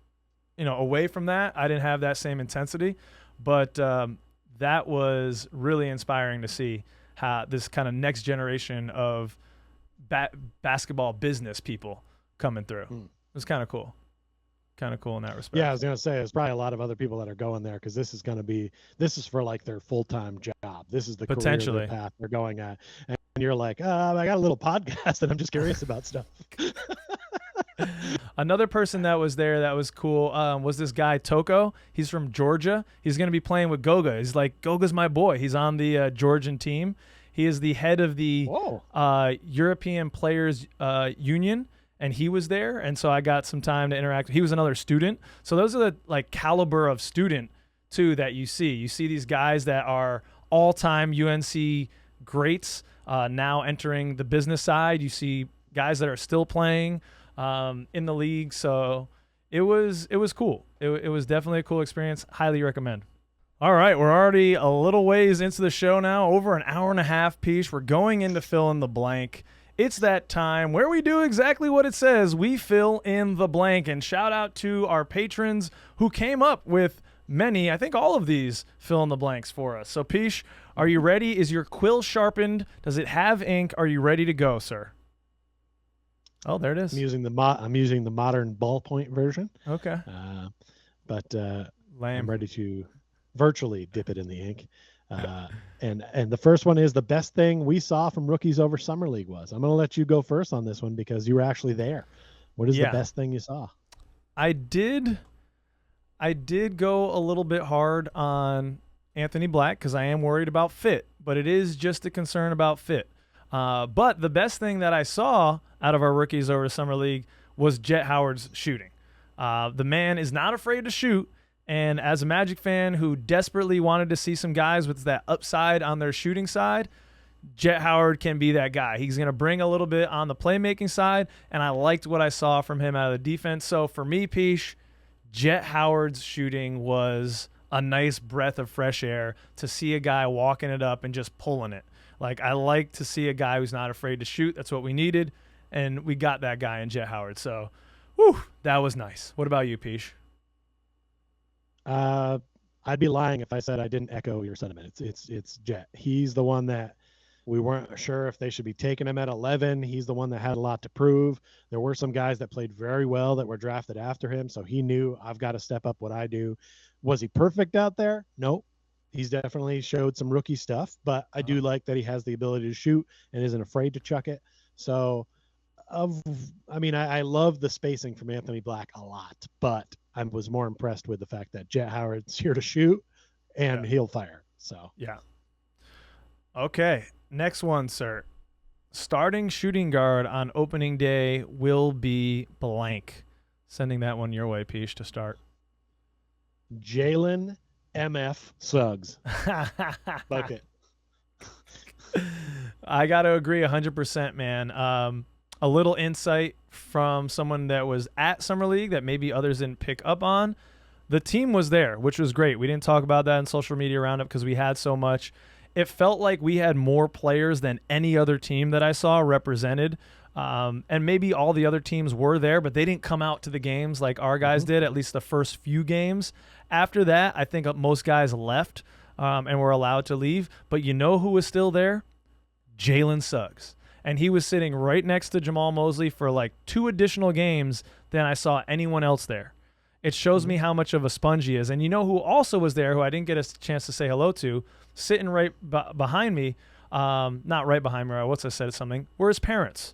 away from that. I didn't have that same intensity, but that was really inspiring to see how this kind of next generation of basketball business people coming through. It was kind of cool. Kind of cool in that respect. Yeah, I was going to say, there's probably a lot of other people that are going there, because this is for like their full-time job. This is the Potentially career path they're going at. And you're like, I got a little podcast and I'm just curious about stuff. Another person that was there that was cool was this guy Toko. He's from Georgia. He's going to be playing with Goga. He's like, Goga's my boy. He's on the Georgian team. He is the head of the European Players Union, and he was there. And so I got some time to interact. He was another student. So those are the like caliber of student too that you see. You see these guys that are all-time UNC greats now entering the business side. You see guys that are still playing in the league. So it was cool. It was definitely a cool experience. Highly recommend. All right, we're already a little ways into the show now, over an hour and a half piece. We're going into fill in the blank. It's that time where we do exactly what it says. We fill in the blank. And shout out to our patrons who came up with many, I think all of these fill in the blanks for us. So Peesh, are you ready? Is your quill sharpened? Does it have ink? Are you ready to go, sir? Oh, there it is. I'm using the modern ballpoint version. Okay. But Lame. I'm ready to virtually dip it in the ink. And the first one is the best thing we saw from Rookies Over Summer League was. I'm going to let you go first on this one because you were actually there. What is the best thing you saw? I did go a little bit hard on Anthony Black because I am worried about fit, but it is just a concern about fit. But the best thing that I saw out of our Rookies Over Summer League was Jet Howard's shooting. The man is not afraid to shoot. And as a Magic fan who desperately wanted to see some guys with that upside on their shooting side, Jet Howard can be that guy. He's going to bring a little bit on the playmaking side, and I liked what I saw from him out of the defense. So for me, Peesh, Jet Howard's shooting was a nice breath of fresh air to see a guy walking it up and just pulling it. Like, I like to see a guy who's not afraid to shoot. That's what we needed, and we got that guy in Jet Howard. So, that was nice. What about you, Peesh? I'd be lying if I said I didn't echo your sentiment. It's Jet. He's the one that we weren't sure if they should be taking him at 11. He's the one that had a lot to prove. There were some guys that played very well that were drafted after him, so he knew I've got to step up what I do. Was he perfect out there? Nope. He's definitely showed some rookie stuff, but I do like that he has the ability to shoot and isn't afraid to chuck it. So, I love the spacing from Anthony Black a lot, but I was more impressed with the fact that Jet Howard's here to shoot and he'll fire. So yeah. Okay, next one, sir. Starting shooting guard on opening day will be blank. Sending that one your way, Peesh, to start. Jalen MF Suggs. Bucket. I got to agree 100%, man. A little insight from someone that was at Summer League that maybe others didn't pick up on. The team was there, which was great. We didn't talk about that in social media roundup because we had so much. It felt like we had more players than any other team that I saw represented. And maybe all the other teams were there, but they didn't come out to the games like our guys did, at least the first few games. After that, I think most guys left and were allowed to leave. But you know who was still there? Jalen Suggs. And he was sitting right next to Jamal Mosley for like 2 additional games than I saw anyone else there. It shows me how much of a sponge he is. And you know who also was there, who I didn't get a chance to say hello to, sitting right behind me, not right behind me, I said something, were his parents.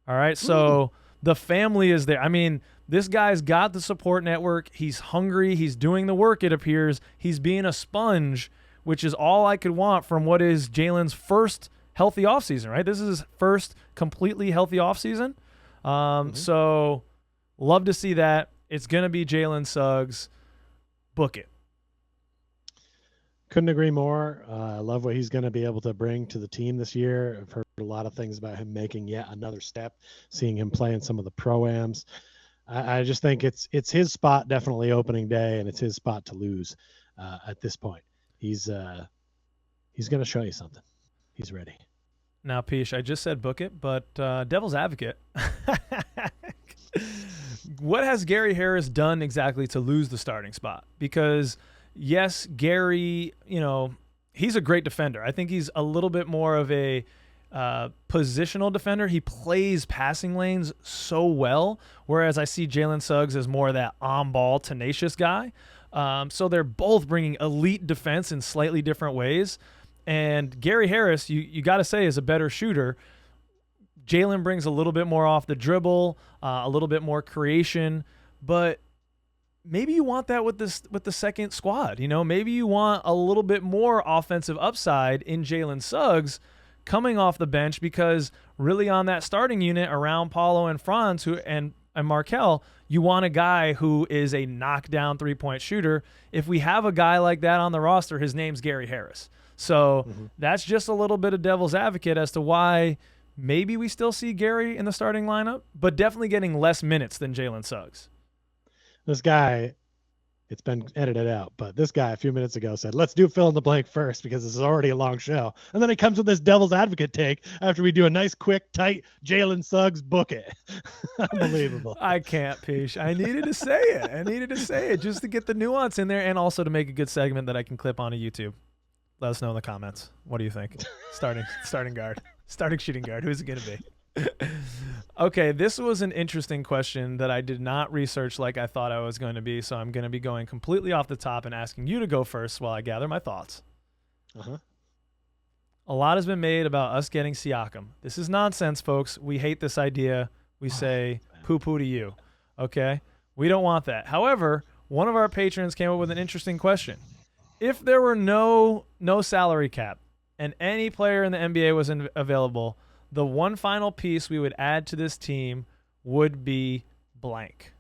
All right, so the family is there. I mean, this guy's got the support network. He's hungry. He's doing the work, it appears. He's being a sponge, which is all I could want from what is Jalen's first healthy offseason, right? This is his first completely healthy offseason. So love to see that. It's going to be Jalen Suggs. Book it. Couldn't agree more. I love what he's going to be able to bring to the team this year. I've heard a lot of things about him making yet another step, seeing him play in some of the pro-ams. I just think it's his spot definitely opening day, and it's his spot to lose at this point. He's going to show you something. He's ready. Now, Peesh, I just said book it, but devil's advocate. What has Gary Harris done exactly to lose the starting spot? Because, yes, Gary, he's a great defender. I think he's a little bit more of a positional defender. He plays passing lanes so well, whereas I see Jalen Suggs as more of that on-ball, tenacious guy. So they're both bringing elite defense in slightly different ways. And Gary Harris, you got to say, is a better shooter. Jalen brings a little bit more off the dribble, a little bit more creation, but maybe you want that with the second squad. Maybe you want a little bit more offensive upside in Jalen Suggs coming off the bench, because really on that starting unit around Paulo and Franz and Markel, you want a guy who is a knockdown three-point shooter. If we have a guy like that on the roster, his name's Gary Harris. So that's just a little bit of devil's advocate as to why maybe we still see Gary in the starting lineup, but definitely getting less minutes than Jalen Suggs. This guy, it's been edited out, but this guy a few minutes ago said, let's do fill in the blank first because this is already a long show. And then he comes with this devil's advocate take after we do a nice, quick, tight Jalen Suggs book it. Unbelievable. I can't, Peesh. I needed to say it just to get the nuance in there and also to make a good segment that I can clip onto YouTube. Let us know in the comments. What do you think? Starting guard. Starting shooting guard. Who's it going to be? Okay, this was an interesting question that I did not research like I thought I was going to be, so I'm going to be going completely off the top and asking you to go first while I gather my thoughts. A lot has been made about us getting Siakam. This is nonsense, folks. We hate this idea. We say poo-poo to you, okay? We don't want that. However, one of our patrons came up with an interesting question. If there were no salary cap and any player in the NBA was available, the one final piece we would add to this team would be blank.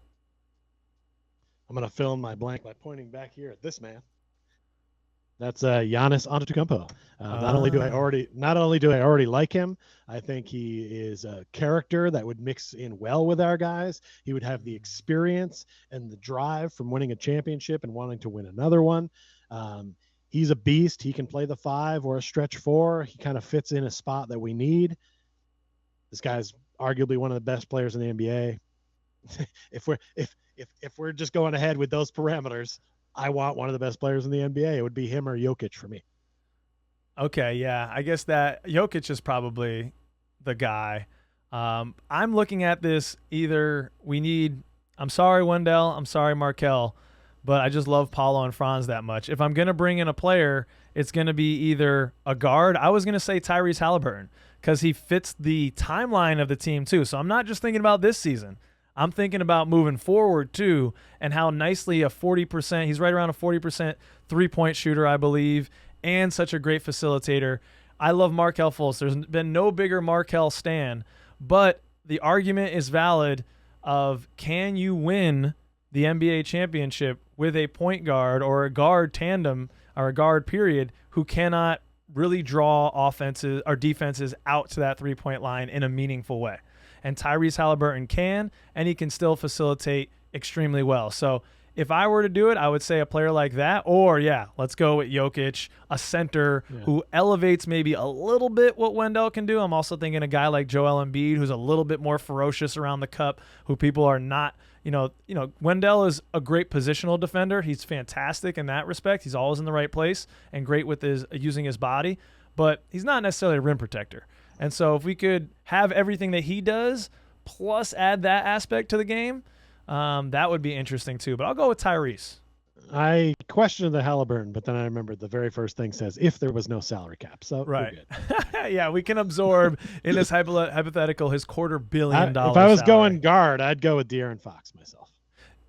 I'm going to fill in my blank by pointing back here at this man. That's Giannis Antetokounmpo. Not only do I already like him, I think he is a character that would mix in well with our guys. He would have the experience and the drive from winning a championship and wanting to win another one. He's a beast. He can play the 5 or a stretch 4. He kind of fits in a spot that we need. This guy's arguably one of the best players in the NBA. If we're just going ahead with those parameters, I want one of the best players in the NBA. It would be him or Jokic for me. Okay, yeah. I guess that Jokic is probably the guy. I'm looking at this either I'm sorry, Wendell. I'm sorry, Markel. But I just love Paulo and Franz that much. If I'm going to bring in a player, it's going to be either a guard. I was going to say Tyrese Halliburton because he fits the timeline of the team too. So I'm not just thinking about this season. I'm thinking about moving forward too, and how nicely he's right around a 40% three-point shooter, I believe, and such a great facilitator. I love Markel Fultz. There's been no bigger Markel stan, but the argument is valid of can you win the NBA championship with a point guard or a guard tandem or a guard period who cannot really draw offenses or defenses out to that three-point line in a meaningful way. And Tyrese Halliburton can, and he can still facilitate extremely well. So if I were to do it, I would say a player like that, or let's go with Jokic, a center who elevates maybe a little bit what Wendell can do. I'm also thinking a guy like Joel Embiid, who's a little bit more ferocious around the cup, who people are not, Wendell is a great positional defender. He's fantastic in that respect. He's always in the right place and great with using his body, but he's not necessarily a rim protector. And so if we could have everything that he does plus add that aspect to the game, that would be interesting too. But I'll go with Tyrese. I questioned the Halliburton, but then I remembered the very first thing says if there was no salary cap. So right. We're good. Yeah, we can absorb in this hypothetical his $250 million. If I was salary. going guard, I'd go with De'Aaron Fox myself.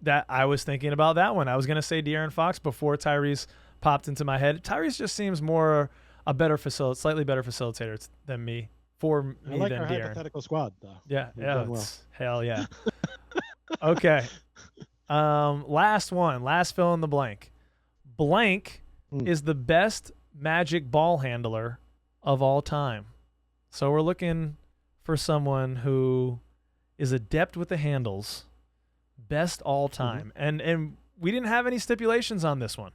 That I was thinking about that one. I was going to say De'Aaron Fox before Tyrese popped into my head. Tyrese just seems more a better slightly better facilitator than me. For me I like than our De'Aaron. hypothetical squad, though. Yeah, We've done well. Hell yeah. Okay. Last one. Last fill in the blank. Blank is the best Magic ball handler of all time. So we're looking for someone who is adept with the handles, best all time. And we didn't have any stipulations on this one.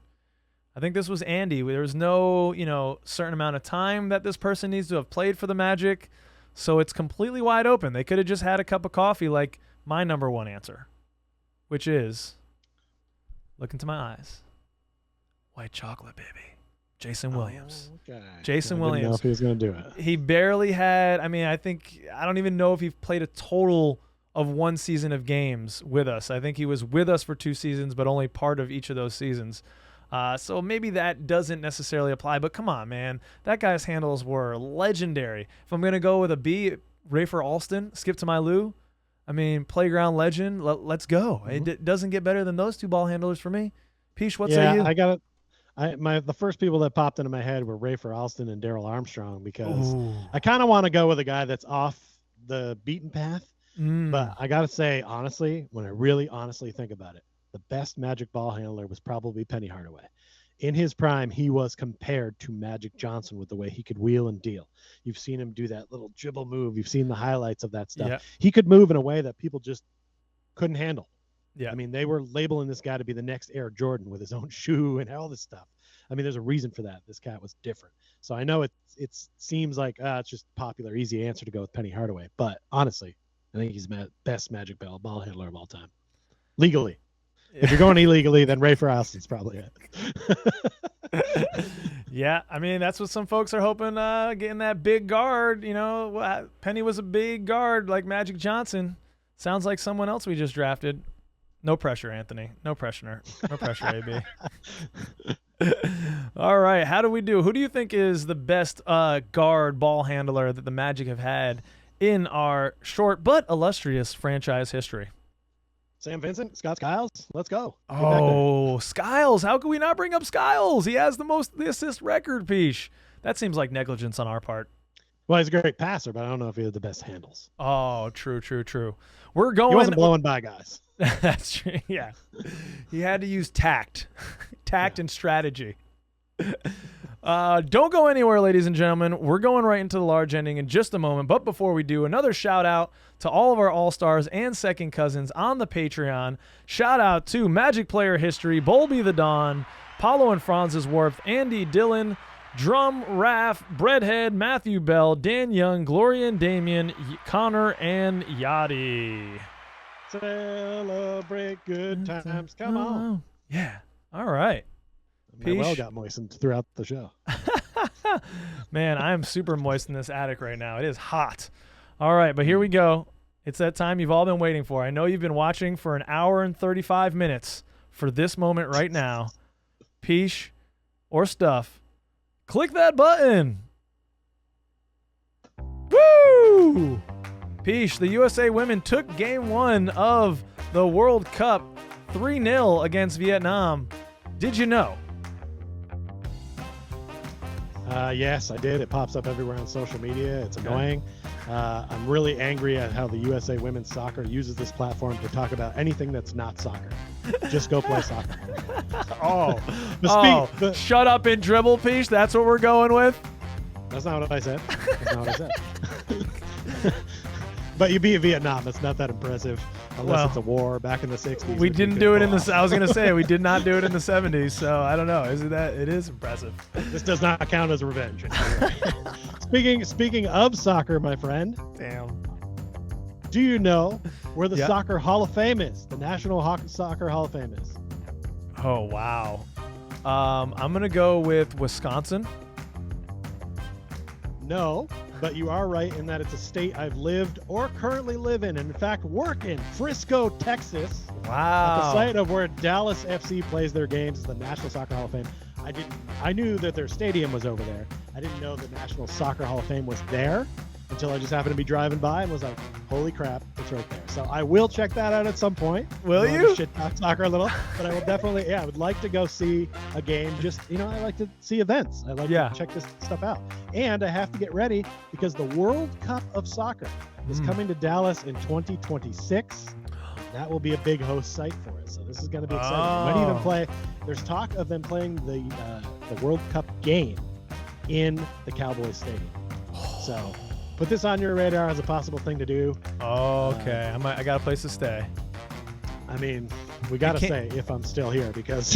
I think this was Andy. There was no, certain amount of time that this person needs to have played for the Magic. So it's completely wide open. They could have just had a cup of coffee like my number one answer, which is, look into my eyes, white chocolate, baby. Jason Williams. Okay. Jason I didn't know Williams. if he was going to do it. He barely had, I don't even know if he played a total of one season of games with us. I think he was with us for 2 seasons, but only part of each of those seasons. So maybe that doesn't necessarily apply, but come on, man. That guy's handles were legendary. If I'm going to go with a B, Rafer Alston, Skip to my Lou. Playground legend. Let's go. It doesn't get better than those 2 ball handlers for me. Peach, what say you? I got it. The first people that popped into my head were Rafer Alston and Daryl Armstrong because I kind of want to go with a guy that's off the beaten path. But I got to say, honestly, when I really honestly think about it, the best Magic ball handler was probably Penny Hardaway. In his prime, he was compared to Magic Johnson with the way he could wheel and deal. You've seen him do that little dribble move. You've seen the highlights of that stuff. Yeah. He could move in a way that people just couldn't handle. Yeah. They were labeling this guy to be the next Air Jordan with his own shoe and all this stuff. There's a reason for that. This cat was different. So I know it seems like it's just popular, easy answer to go with Penny Hardaway. But honestly, I think he's the best Magic ball handler of all time. Legally. If you're going illegally, then Rafer Alston's probably it. Yeah, that's what some folks are hoping, getting that big guard. Penny was a big guard like Magic Johnson. Sounds like someone else we just drafted. No pressure, Anthony. No pressure. No pressure, AB. All right, how do we do? Who do you think is the best guard ball handler that the Magic have had in our short but illustrious franchise history? Sam Vincent, Scott Skiles, let's go. Oh, Skiles. How can we not bring up Skiles? He has the assist record, Peach. That seems like negligence on our part. Well, he's a great passer, but I don't know if he had the best handles. Oh, true. We're going. He wasn't blowing by guys. That's true. Yeah. He had to use tact and strategy. Don't go anywhere, ladies and gentlemen. We're going right into the large ending in just a moment. But before we do, another shout out to all of our all-stars and second cousins on the Patreon. Shout out to Magic Player History, Bolby the Dawn, Paulo and Franz's Wharf, Andy Dillon, Drum, Raff, Breadhead, Matthew Bell, Dan Young, Gloria and Damien, Connor, and Yachty. Celebrate good times. Come on. Yeah. All right. My well got moistened throughout the show. Man, I'm super moist in this attic right now. It is hot. All right, but here we go. It's that time you've all been waiting for. I know you've been watching for an hour and 35 minutes for this moment right now. Peach or Stuff, click that button. Woo! Peach, the USA women took game 1 of the World Cup 3-0 against Vietnam. Did you know? Yes, I did. It pops up everywhere on social media. It's annoying. I'm really angry at how the USA women's soccer uses this platform to talk about anything that's not soccer. Just go play soccer. Oh, But shut up and dribble, Peach. That's what we're going with. that's not what I said. That's not what I said. But you beat Vietnam. It's not that impressive unless Well, it's a war back in the 60s. We which didn't could do it pull in the. off. I was gonna say we did not do it in the 70s. So I don't know. Is it that? It is impressive. This does not count as revenge. Speaking of soccer, my friend, Damn. do you know where the Yeah. Soccer Hall of Fame is? The National Soccer Hall of Fame is. Oh wow. I'm gonna go with Wisconsin. No, but you are right in that it's a state I've lived or currently live in, and in fact work in, Frisco, Texas. At the Wow. site of where Dallas FC plays their games is the National Soccer Hall of Fame. I knew that their stadium was over there. I didn't know the National Soccer Hall of Fame was there until I just happened to be driving by and was like, holy crap, it's right there. So I will check that out at some point. Will I wanna you? Shit talk soccer a little, but I will definitely, I would like to go see a game. Just, I like to see events. I like Yeah. to check this stuff out. And I have to get ready because the World Cup of Soccer is coming to Dallas in 2026. That will be a big host site for it. So this is going to be exciting. They might even Oh. play. There's talk of them playing the World Cup game in the Cowboys Stadium. So put this on your radar as a possible thing to do. Okay. I got a place to stay. I mean, we got to can't- say if I'm still here because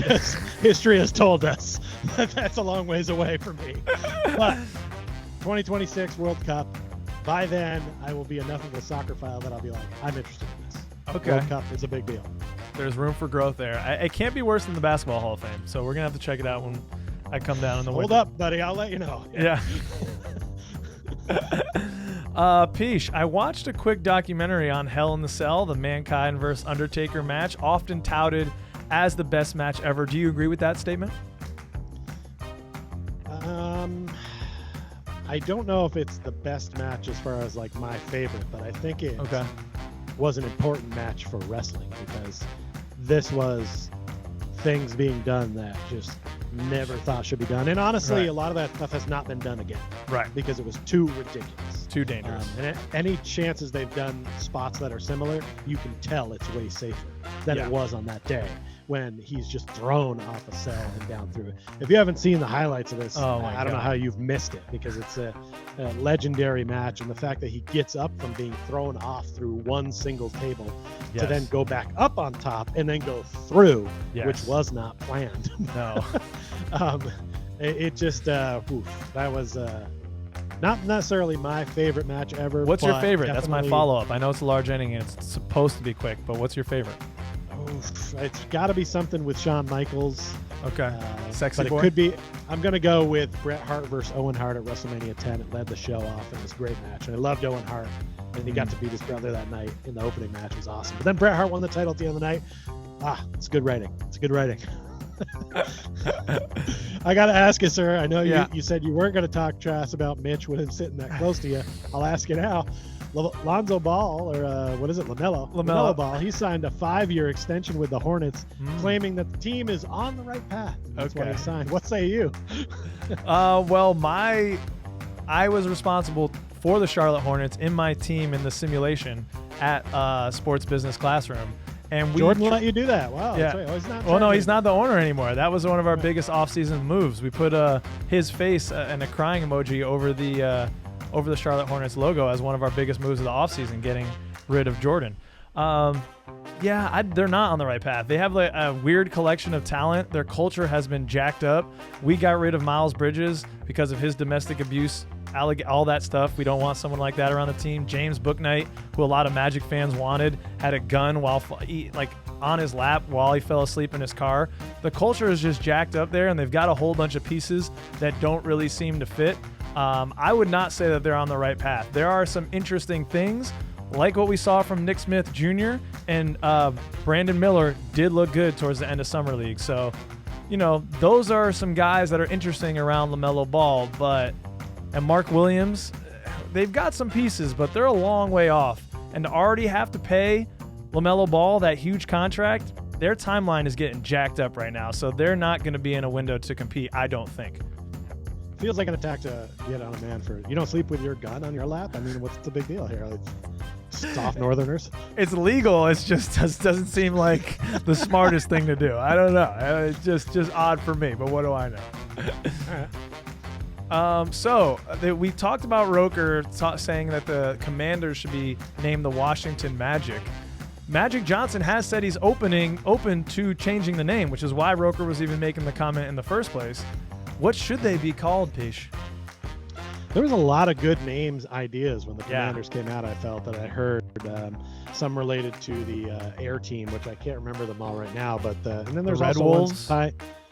history has told us that that's a long ways away from me. But 2026 World Cup. By then, I will be enough of a soccer file that I'll be like, I'm interested in this. Okay. World Cup is a big deal. There's room for growth there. It can't be worse than the Basketball Hall of Fame. So we're gonna have to check it out when I come down in the Hold winter. up, buddy. I'll let you know. Yeah. Peach, I watched a quick documentary on Hell in the Cell, the Mankind vs. Undertaker match, often touted as the best match ever. Do you agree with that statement? I don't know if it's the best match as far as like my favorite, but I think it Okay. was an important match for wrestling because this was things being done that just never thought should be done. And honestly, Right. a lot of that stuff has not been done again Right. because it was too ridiculous. Too dangerous. And any chances they've done spots that are similar, you can tell it's way safer than Yeah. it was on that day when he's just thrown off a cell and down through it. If you haven't seen the highlights of this, Oh my I don't know God. how you've missed it because it's a legendary match. And the fact that he gets up from being thrown off through one single table to then go back up on top and then go through, Yes. which was not planned. No. It just, oof, that was not necessarily my favorite match ever. What's your but favorite? That's my definitely- follow-up. I know it's a large inning and it's supposed to be quick, but what's your favorite? Oof, it's got to be something with Shawn Michaels. Okay. Sexy but boy? it could be. I'm gonna go with Bret Hart versus Owen Hart at WrestleMania 10. It led the show off, and it was a great match. And I loved Owen Hart, and he got to beat his brother that night in the opening match. It was awesome. But then Bret Hart won the title at the end of the night. It's good writing. It's good writing. I gotta ask you, sir. I know Yeah. you said you weren't gonna talk trash about Mitch with him sitting that close to you. I'll ask you now. Lonzo Ball, or what is it, LaMelo Ball, he signed a 5-year extension with the Hornets, claiming that the team is on the right path. That's why Okay. he signed. What say you? Well, I was responsible for the Charlotte Hornets in my team in the simulation at Sports Business Classroom. And we Jordan let you do that. Wow. Yeah. That's right. Oh, he's not Well, no, trying he's to- not the owner anymore. That was one of our biggest off-season moves. We put his face and a crying emoji over the Charlotte Hornets logo as one of our biggest moves of the offseason, getting rid of Jordan. They're not on the right path. They have like a weird collection of talent. Their culture has been jacked up. We got rid of Miles Bridges because of his domestic abuse, all that stuff. We don't want someone like that around the team. James Bouknight, who a lot of Magic fans wanted, had a gun while on his lap while he fell asleep in his car. The culture is just jacked up there, and they've got a whole bunch of pieces that don't really seem to fit. I would not say that they're on the right path. There are some interesting things, like what we saw from Nick Smith Jr. and Brandon Miller did look good towards the end of Summer League. So, those are some guys that are interesting around LaMelo Ball, and Mark Williams, they've got some pieces, but they're a long way off. And to already have to pay LaMelo Ball that huge contract, their timeline is getting jacked up right now. So they're not going to be in a window to compete, I don't think. Feels like an attack to get on a man for, you don't sleep with your gun on your lap? I mean, what's the big deal here? Soft Northerners. It's legal. It's just doesn't seem like the smartest thing to do. I don't know. It's just odd for me. But what do I know? All right. We talked about Roker saying that the Commanders should be named the Washington Magic. Magic Johnson has said he's open to changing the name, which is why Roker was even making the comment in the first place. What should they be called, Pish? There was a lot of good names ideas when the Commanders came out. I felt that I heard some related to the Air Team, which I can't remember them all right now. But and then there's Red also Wolves.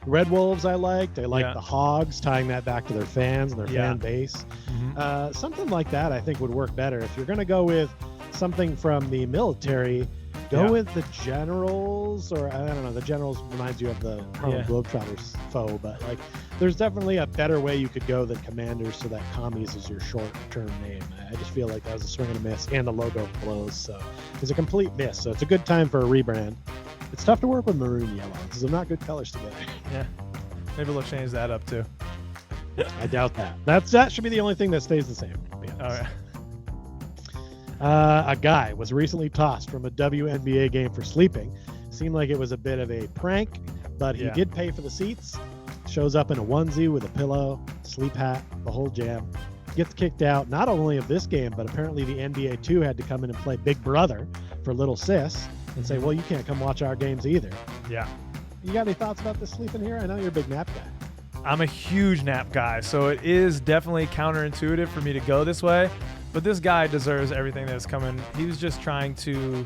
Red Wolves. I liked. I liked the Hogs, tying that back to their fans and their fan base. Mm-hmm. Something like that I think would work better. If you're going to go with something from the military, go with the Generals, or I don't know. The Generals reminds you of the Harlem Globetrotters foe, but like there's definitely a better way you could go than Commanders, so that Commies is your short-term name. I just feel like that was a swing and a miss, and the logo blows, so it's a complete miss. So it's a good time for a rebrand. It's tough to work with maroon and yellow because they're not good colors together. Yeah, maybe they'll change that up too. I doubt that. That should be the only thing that stays the same. To be honest. All right. A guy was recently tossed from a WNBA game for sleeping. Seemed like it was a bit of a prank, but he did pay for the seats. Shows up in a onesie with a pillow, sleep hat, the whole jam. Gets kicked out not only of this game, but apparently the NBA too had to come in and play Big Brother for little sis and say, well, you can't come watch our games either. Yeah. You got any thoughts about this sleeping here? I know you're a big nap guy. I'm a huge nap guy, so it is definitely counterintuitive for me to go this way. But this guy deserves everything that's coming. He was just trying to.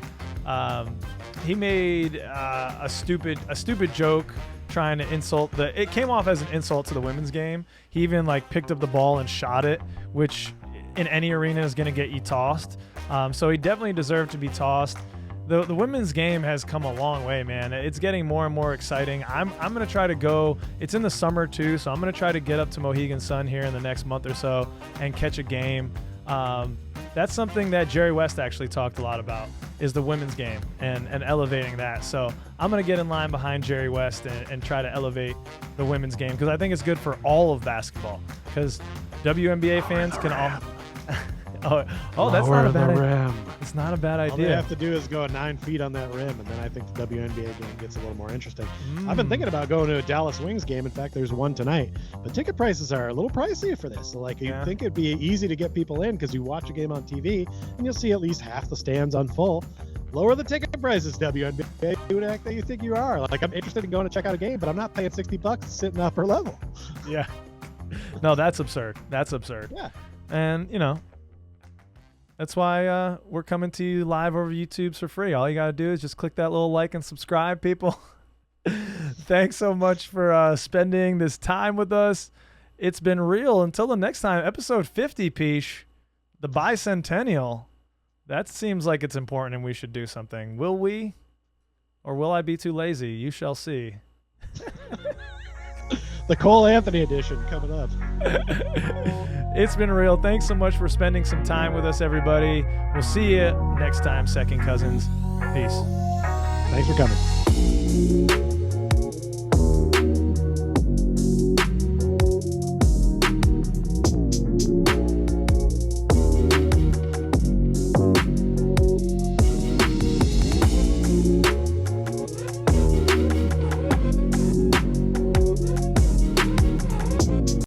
He made a stupid joke, trying to insult the. It came off as an insult to the women's game. He even picked up the ball and shot it, which in any arena is going to get you tossed. So he definitely deserved to be tossed. The women's game has come a long way, man. It's getting more and more exciting. I'm going to try to go. It's in the summer too, so I'm going to try to get up to Mohegan Sun here in the next month or so and catch a game. That's something that Jerry West actually talked a lot about, is the women's game and elevating that. So I'm going to get in line behind Jerry West and try to elevate the women's game, because I think it's good for all of basketball, because WNBA fans can all... Oh, that's not a bad idea. It's not a bad idea. All they have to do is go 9 feet on that rim, and then I think the WNBA game gets a little more interesting. I've been thinking about going to a Dallas Wings game. In fact, there's one tonight. But ticket prices are a little pricey for this. So, you think it'd be easy to get people in because you watch a game on TV, and you'll see at least half the stands on full. Lower the ticket prices, WNBA. Who the heck do you think you are? I'm interested in going to check out a game, but I'm not paying $60 to sit in the upper level. Yeah. No, that's absurd. That's absurd. Yeah. And, that's why we're coming to you live over YouTube's for free. All you got to do is just click that little like and subscribe, people. Thanks so much for spending this time with us. It's been real. Until the next time, episode 50, Peach, the bicentennial. That seems like it's important and we should do something. Will we? Or will I be too lazy? You shall see. The Cole Anthony edition coming up. It's been real. Thanks so much for spending some time with us, everybody. We'll see you next time, Second Cousins. Peace. Thanks for coming.